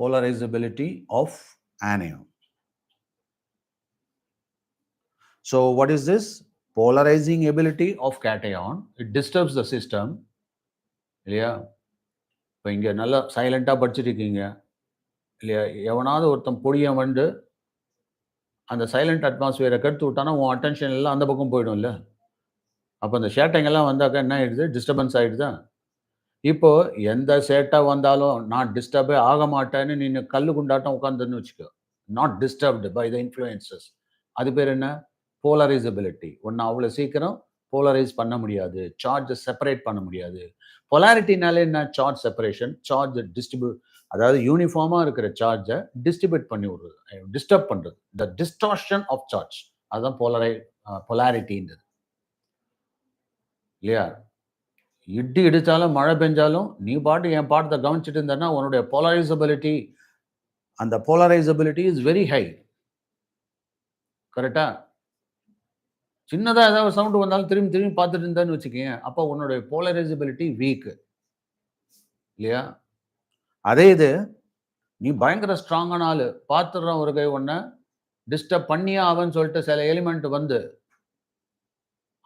Polarizability of anion. So what is this? Polarizing ability of cation. It disturbs the system. இல்லையா? இப்போ இங்கே நல்லா சைலண்ட்டாக படிச்சுட்டு இருக்கீங்க இல்லையா? எவனாவது ஒருத்தன் பொடியன் வந்து அந்த சைலண்ட் அட்மாஸ்பியரை கெடுத்து விட்டானா உன் அட்டென்ஷன் எல்லாம் அந்த பக்கம் போயிடும்ல. அப்போ அந்த சேட்டைங்கெல்லாம் வந்தாக்கா என்ன ஆயிடுது? டிஸ்டர்பன்ஸ் ஆயிடுதா? இப்போ எந்த சேட்டை வந்தாலும் நான் டிஸ்டர்பே ஆக மாட்டேன்னு நீ கல்லு குண்டாட்டம் உட்காந்துன்னு வச்சுக்கோ. Not disturbed by the influences. அது பேர் என்ன? போலரைசபிலிட்டி. ஒன்று அவ்வளோ சீக்கிரம் போலரைஸ் பண்ண முடியாது. சார்ஜை செப்பரேட் பண்ண முடியாது. பொலாரிட்டினாலே என்ன? சார்ஜ் செப்பரேஷன், சார்ஜ் டிஸ்ட்ரிபியூட், அதாவது யூனிஃபார்மாக இருக்கிற சார்ஜை டிஸ்ட்ரிபியூட் பண்ணி விடுறது, டிஸ்டர்ப் பண்ணுறது. த டிஸ்டார்ஷன் ஆஃப் சார்ஜ். அதுதான் பொலாரிட்டின்றது இல்லையா? இடி இடித்தாலும் மழை பெஞ்சாலும் நீ பாட்டு என் பாட்டத்தை கவனிச்சுட்டு இருந்தேன்னா உன்னுடைய போலரைசபிலிட்டி, அந்த போலரைசபிலிட்டி இஸ் வெரி ஹை. கரெக்டா? சின்னதாக ஏதாவது சவுண்டு வந்தாலும் திரும்பி திரும்பி பார்த்துட்டு இருந்தேன்னு வச்சுக்கேன், அப்போ உன்னுடைய போலரைசபிலிட்டி வீக் இல்லையா? அதே இது நீ பயங்கர ஸ்ட்ராங்கான ஆள், பார்த்துடுறான் ஒரு கை ஒன்றை டிஸ்டர்ப் பண்ணியே ஆவன்னு சொல்லிட்டு சில எலிமெண்ட் வந்து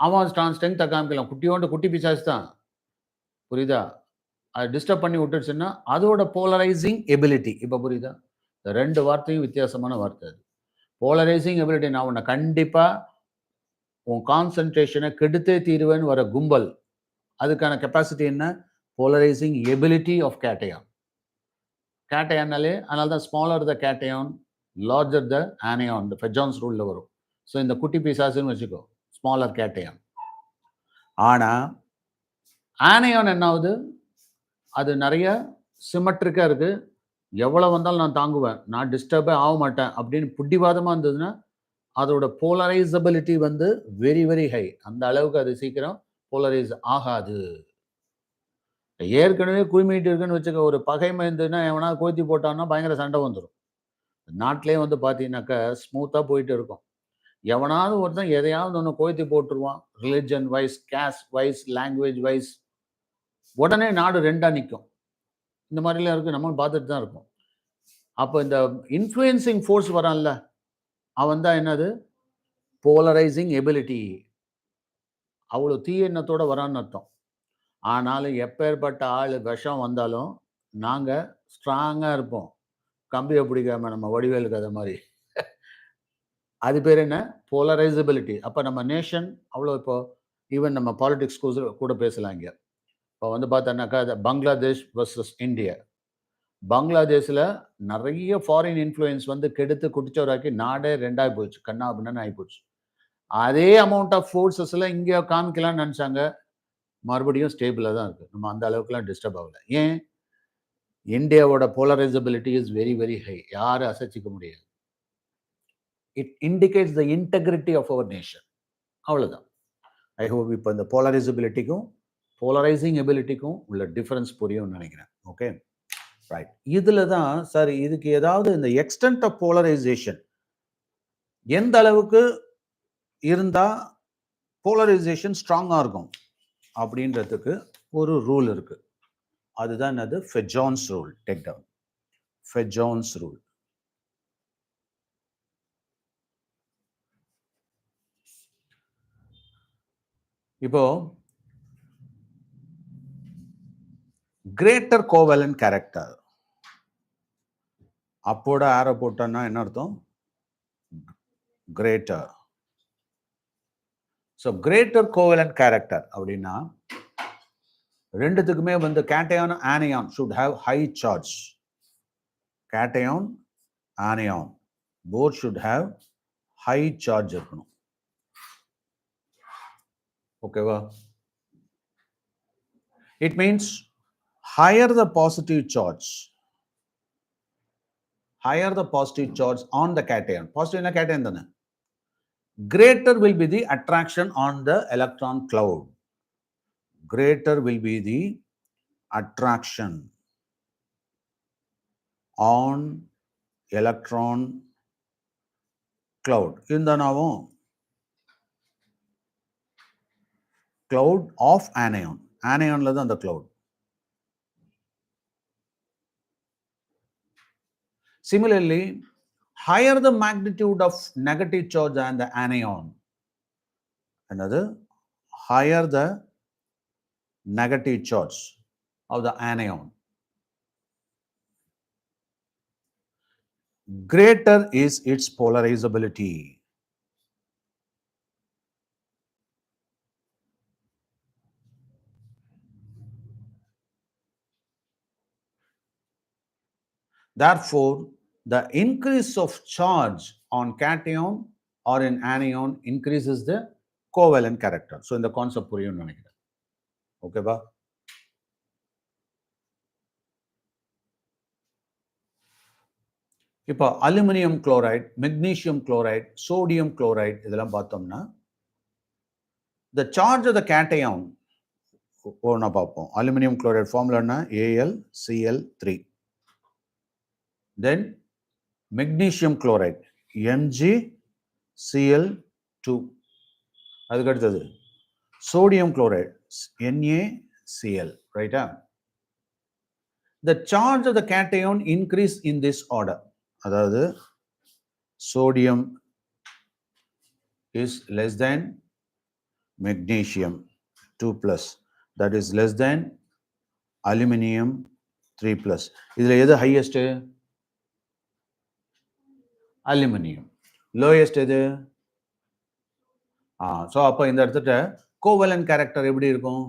அவன் ஸ்ட்ரென்த்தை காமிக்கலாம். குட்டியோண்டு குட்டி பிசாஸ் தான், புரியுதா? அது டிஸ்டர்ப் பண்ணி விட்டுடுச்சுன்னா அதோட போலரைசிங் எபிலிட்டி. இப்போ புரியுதா? இந்த ரெண்டு வார்த்தையும் வித்தியாசமான வார்த்தை. அது போலரைசிங் எபிலிட்டி. நான் உன்னை கண்டிப்பாக உன் கான்சன்ட்ரேஷனை கெடுத்தே தீருவேன்னு வர கும்பல், அதுக்கான கெப்பாசிட்டி என்ன? Polarising ability of cation. கேட்டையானாலே அதனால தான் smaller the cation larger the anion, இந்த ஃபெஜான்ஸ் ரூலில் வரும். ஸோ இந்த குட்டி பிசாசுன்னு வச்சுக்கோ, ஸ்மாலர் கேட்டையான். ஆனால் ஆனியான் என்ன ஆகுது? அது நிறைய சிமெட்ரிக்காக இருக்குது. எவ்வளோ வந்தாலும் நான் தாங்குவேன், நான் டிஸ்டர்பே ஆக மாட்டேன் அப்படின்னு புட்டிவாதமாக இருந்ததுன்னா அதோட போலரைசபிலிட்டி வந்து வெரி வெரி ஹை. அந்த அளவுக்கு அது சீக்கிரம் போலரைஸ் ஆகாது. ஏற்கனவே குய்மிட்டு இருக்குன்னு வச்சுக்க, ஒரு பகைமை இருந்ததுன்னா எவனா கோத்தி போட்டான்னா பயங்கர சண்டை வந்துடும். நாட்டிலே வந்து பார்த்தீங்கன்னாக்கா ஸ்மூத்தாக போயிட்டு இருக்கும். எவனாவது ஒருத்தன் எதையாவது ஒன்று கோத்தி போட்டுருவான், religion wise, caste wise, language wise, உடனே நாடு ரெண்டாக நிற்கும். இந்த மாதிரிலாம் இருக்குது, நம்ம பார்த்துட்டு தான் இருக்கோம். அப்போ இந்த இன்ஃப்ளூயன்சிங் ஃபோர்ஸ் வரான்ல, அவன் தான் என்னது? Polarising ability. அவ்வளோ தீய எண்ணத்தோடு வரான்னு அர்த்தம். ஆனாலும் எப்பேற்பட்ட ஆள் விஷம் வந்தாலும் நாங்கள் ஸ்ட்ராங்காக இருப்போம். கம்பியை பிடிக்காம நம்ம வடிவேலு கதை மாதிரி. அது பேர் என்ன? போலரைசபிலிட்டி. அப்போ நம்ம நேஷன் அவ்வளோ, இப்போ ஈவன் நம்ம பாலிடிக்ஸ் கூட பேசலாம் இங்கே. இப்போ வந்து பார்த்தோன்னாக்கா பங்களாதேஷ் வர்சஸ் இந்தியா. பங்களாதேஷில் நிறைய ஃபாரின் இன்ஃப்ளூயன்ஸ் வந்து கெடுத்து குடிச்சவராக்கி நாடே ரெண்டாகி போச்சு, கண்ணா அப்படின்னு ஆகிப்போச்சு. அதே அமௌண்ட் ஆஃப் ஃபோர்ஸஸில் இங்கே காமிக்கலாம்னு நினச்சாங்க, மறுபடியும் ஸ்டேபிளாக தான் இருக்குது. நம்ம அந்த அளவுக்குலாம் டிஸ்டர்ப் ஆகலை. ஏன்? இந்தியாவோட polarisability is very very high. யாரும் அசைச்சிக்க முடியாது. It indicates the integrity of our nation. அவ்வளோதான். ஐ ஹோப் இப்போ இந்த போலரைசபிலிட்டிக்கும் போலரைசிங் எபிலிட்டிக்கும் உள்ள டிஃபரன்ஸ் புரியும்னு நினைக்கிறேன். Okay, right. இதில் தான் சார் இதுக்கு ஏதாவது இந்த எக்ஸ்டென்ட் ஆஃப் போலரைசேஷன் எந்த அளவுக்கு இருந்தால் போலரைசேஷன் ஸ்ட்ராங்காக இருக்கும் அப்படின்றதுக்கு ஒரு ரூல் இருக்கு. அதுதான் அது Fajans rule. Take down Fajans rule. இப்போ கிரேட்டர் கோவலன்ட் கேரக்டர் அப்போட ஆரோ போட்டோன்னா என்ன அர்த்தம்? Greater. So greater covalent character அப்படின்னா ரெண்டுத்துக்குமே வந்து cation anion should have high charge. Cation anion both should have high charge இருக்கணும். ஓகேவா? It means higher the positive charge on the cation. Positive na cation thana. Greater will be the attraction on the electron cloud. Greater will be the attraction on electron cloud. Indanavom cloud of anion. Anion la the cloud. Similarly, higher the magnitude of negative charge and the anion. Another, higher the negative charge of the anion, greater is its polarizability. Therefore, the increase of charge on cation or in anion increases the covalent character. So, in the concept puriyum nenikiren. Okay ba? இப்போ aluminium chloride, magnesium chloride, sodium chloride இதெல்லாம் பார்த்தோம்னா the charge of the cation ஒன்றா பார்ப்போம். Aluminium chloride ஃபார்முலானா AlCl3. Then magnesium chloride MgCl2. அதுக்கு அடுத்தது sodium chloride NaCl. ரைட்டா? The charge of the cation increase in this order. அதாவது sodium is less than magnesium 2 plus, that is less than aluminum 3 plus. இதுல எது highest? aluminum. lowest எது? So அப்போ இந்த இடத்துல கோவலன்ட் கேரக்டர் எப்படி இருக்கும்?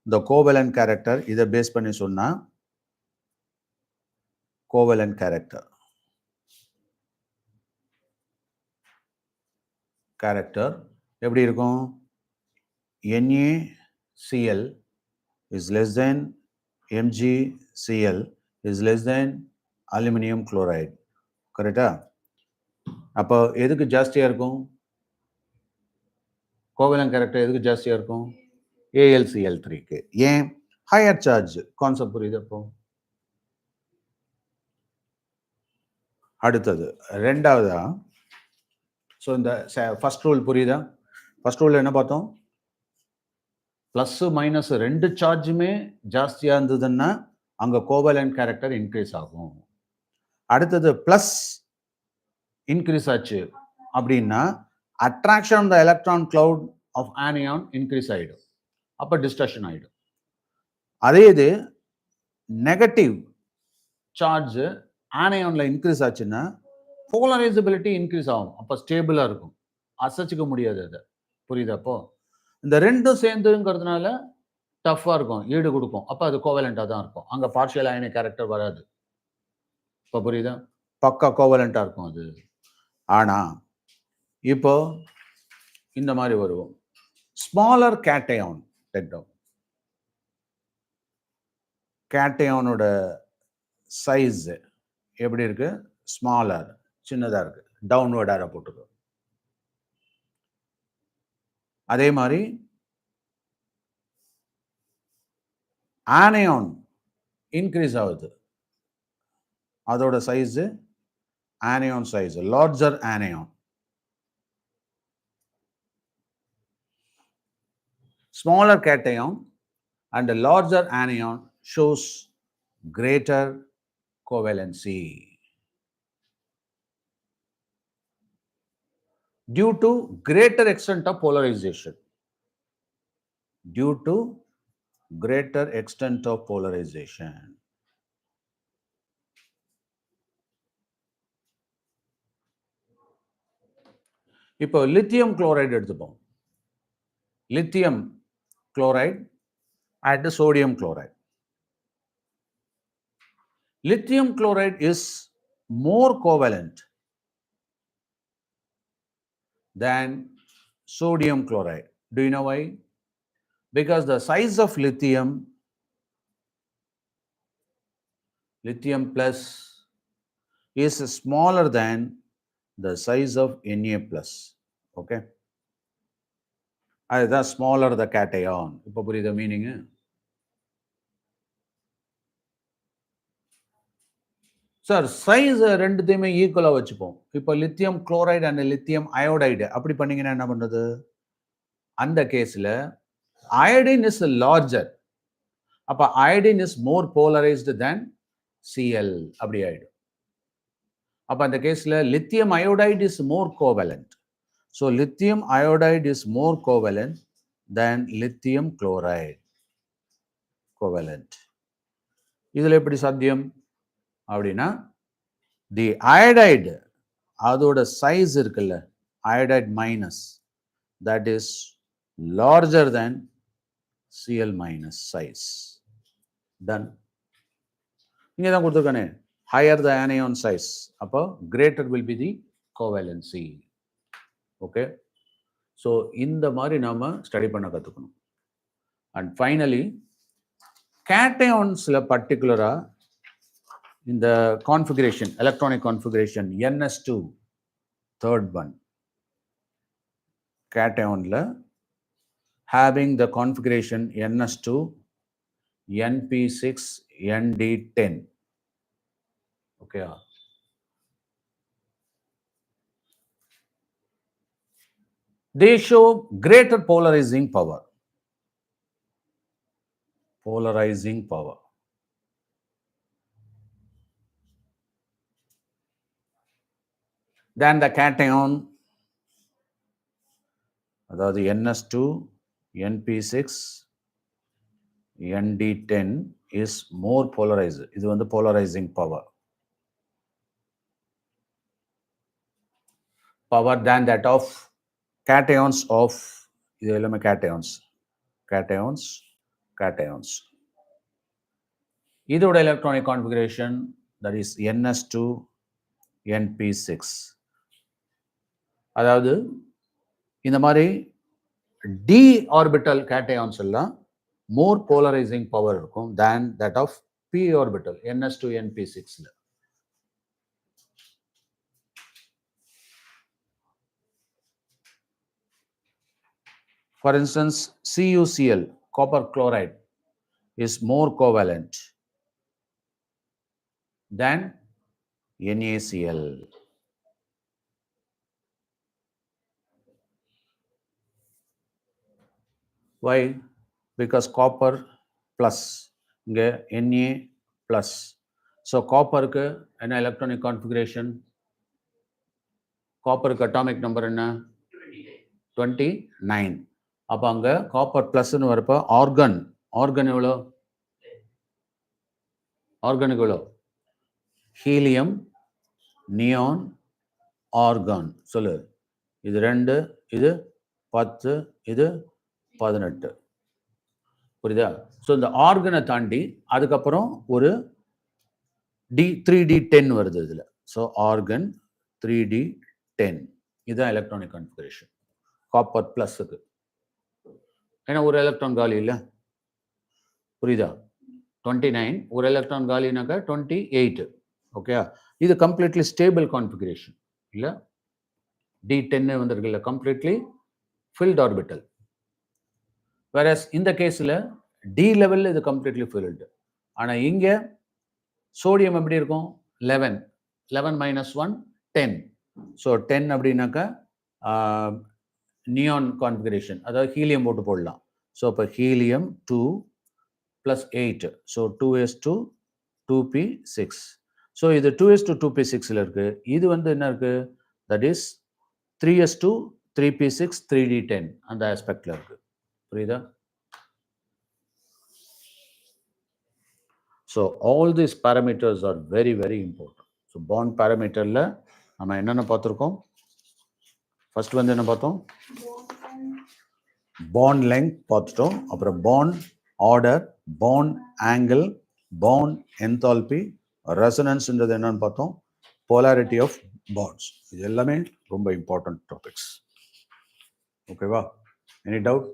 இந்த கோவலன்ட் கேரக்டர் இதை பேஸ் பண்ணி சொன்னா கோவலன்ட் கேரக்டர் எப்படி இருக்கும்? NaCl is less than MgCl is less than aluminum chloride. கரெக்டா? அப்போ எதுக்கு ஜாஸ்தியா இருக்கும்? கோவலன்ட் கேரக்டர் எதுக்கு ஜாஸ்தியா இருக்கும்? AlCl3க்கு. ஏன்? Higher charge. கான்செப்ட் புரியுது? அப்போ அடுத்தது ரெண்டாவதா, ஸோ இந்த ஃபர்ஸ்ட் ரூல் புரியுதா? ஃபர்ஸ்ட் ரூல் என்ன பார்த்தோம்? பிளஸ் மைனஸ் ரெண்டு சார்ஜுமே ஜாஸ்தியாக இருந்ததுன்னா அங்கே கோவலன்ட் கேரக்டர் இன்க்ரீஸ் ஆகும். அடுத்தது பிளஸ் இன்க்ரீஸ் ஆச்சு அப்படின்னா attraction of the electron cloud of anion increase ஆகிடும். அப்போ டிஸ்டர்ஷன் ஆகிடும். அதே இது நெகட்டிவ் சார்ஜ் ஆனியான்ல இன்க்ரீஸ் ஆச்சுன்னா போலரைசபிலிட்டி இன்க்ரீஸ் ஆகும். அப்போ ஸ்டேபிளாக இருக்கும், அசைச்சிக்க முடியாது அதை. புரியுது? அப்போ இந்த ரெண்டும் சேர்ந்துங்கிறதுனால டஃப்பாக இருக்கும், ஈடு கொடுக்கும். அப்போ அது கோவலண்ட்டாக தான் இருக்கும். அங்கே பார்ஷியல் அயனிக் கேரக்டர் வராது. இப்போ புரியுதா? பக்கா கோவலண்ட்டாக இருக்கும் அது. ஆனால் இப்போ இந்த மாதிரி வருவோம். Smaller cation take down. கேட்டையானோட சைஸ் எப்படி இருக்கு? ஸ்மாலர், சின்னதாக இருக்கு. டவுன்வர்ட் ஆரோ போட்டுருக்கு. அதே மாதிரி anion increase ஆகுது, அதோட size anion size, larger anion. Smaller cation and a larger anion shows greater covalency due to greater extent of polarization. Due to greater extent of polarization. இப்போ லித்தியம் குளோரைடு எடுத்துப்போம். Lithium chloride and sodium chloride. Lithium chloride is more covalent than sodium chloride. Do you know why? Because the size of lithium plus is smaller than the size of Na plus. Okay? அதுதான் smaller the cation. இப்போ புரியுதா meaning? Sir size ரெண்டுத்தையுமே ஈக்குவலாக வச்சுப்போம். இப்போ lithium chloride and lithium iodide அப்படி பண்ணீங்கன்னா என்ன பண்ணுறது? அந்த கேஸில் அயோடின் இஸ் லார்ஜர். அப்போ iodine is more polarised than CL அப்படி ஆயிடும். அப்போ அந்த கேஸில் lithium iodide is more covalent. So lithium iodide is more covalent than lithium chloride covalent. இதில் எப்படி சாத்தியம் அப்படின்னா, தி அயோடைடு அதோட சைஸ் இருக்குல்ல, iodide minus, that is larger than CL minus size. Done. இங்கே தான் கொடுத்துருக்கானே, ஹையர் த anion size, அப்போ greater will be the covalency. Okay, so இந்த மாதிரி நாம ஸ்டடி பண்ண கற்றுக்கணும். அண்ட் ஃபைனலி கேட்டயான்ஸில் பர்டிகுலராக இந்த configuration, electronic configuration NS2 third one, cationல having the configuration NS2 NP6 ND10. Okay, they show greater polarizing power. Polarizing power. Than the cation, அதாவது NS2 NP6 ND10 is more polarized. இது வந்து polarizing power. Power than that of cations of, இது எல்லாமே cations. இதோட electronic configuration, that is NS2 NP6. அதாவது இந்த மாதிரி d orbital cations எல்லாம் more polarizing power இருக்கும் than that of p orbital NS2 NP6. For instance, CuCl, copper chloride, is more covalent than NaCl. Why? Because copper plus, இங்கே Na plus. So copperக்கு என்ன electronic configuration? காப்பருக்கு atomic number என்ன? 29. அப்போ அங்கே copper ப்ளஸ்ன்னு வரப்போ organ எவ்வளோ? ஆர்கனுக்கு எவ்வளோ? Helium, neon, argon. சொல்லு. இது 2, இது 10, இது 18. புரியுதா? ஸோ இந்த ஆர்கனை தாண்டி அதுக்கப்புறம் ஒரு D3D10 வருது இதில். So organ 3D10. இதுதான் எலக்ட்ரானிக் கான்ஃபிகரேஷன் காப்பர் ப்ளஸ்ஸுக்கு. ஏன்னா ஒரு எலக்ட்ரான் காலி இல்லை, புரியுதா? 29, ஒரு எலக்ட்ரான் காலினாக்கா 28. ஓகே, இது கம்ப்ளீட்லி ஸ்டேபிள் கான்ஃபிகரேஷன் இல்லை. D10 வந்திருக்குல்ல, கம்ப்ளீட்லி ஃபில்ட் ஆர்பிட்டல். வேறஸ் இந்த கேஸில் டி லெவலில் இது கம்ப்ளீட்லி ஃபில்டு. ஆனால் இங்கே சோடியம் எப்படி இருக்கும்? 11. 11 minus 1, 10. ஸோ 10 அப்படின்னாக்கா நியான் கான்ஃபிகரேஷன், அதாவது ஹீலியம் போட்டு போடலாம். ஸோ இப்போ helium 2 + 8. So 2s2 2p6. So இது 2s2 2p6ல் இருக்கு. இது வந்து என்ன இருக்கு? That is 3s2 3p6 3d10 அந்த ஆஸ்பெக்ட்ல இருக்கு. புரியுதா? So all these parameters are very very important. So bond பேராமீட்டரில் நம்ம என்னென்ன பார்த்துருக்கோம்? ஃபர்ஸ்ட் வந்து என்ன பார்த்தோம்? பாண்ட் லெங்க் பார்த்துட்டோம். அப்புறம் bond order, bond angle, bond enthalpy, ரெசனன்ஸ்ன்றது என்னன்னு பார்த்தோம். போலாரிட்டி ஆஃப் பாண்ட்ஸ், இது எல்லாமே ரொம்ப இம்பார்ட்டன்ட் டாபிக்ஸ். ஓகேவா? Any doubt?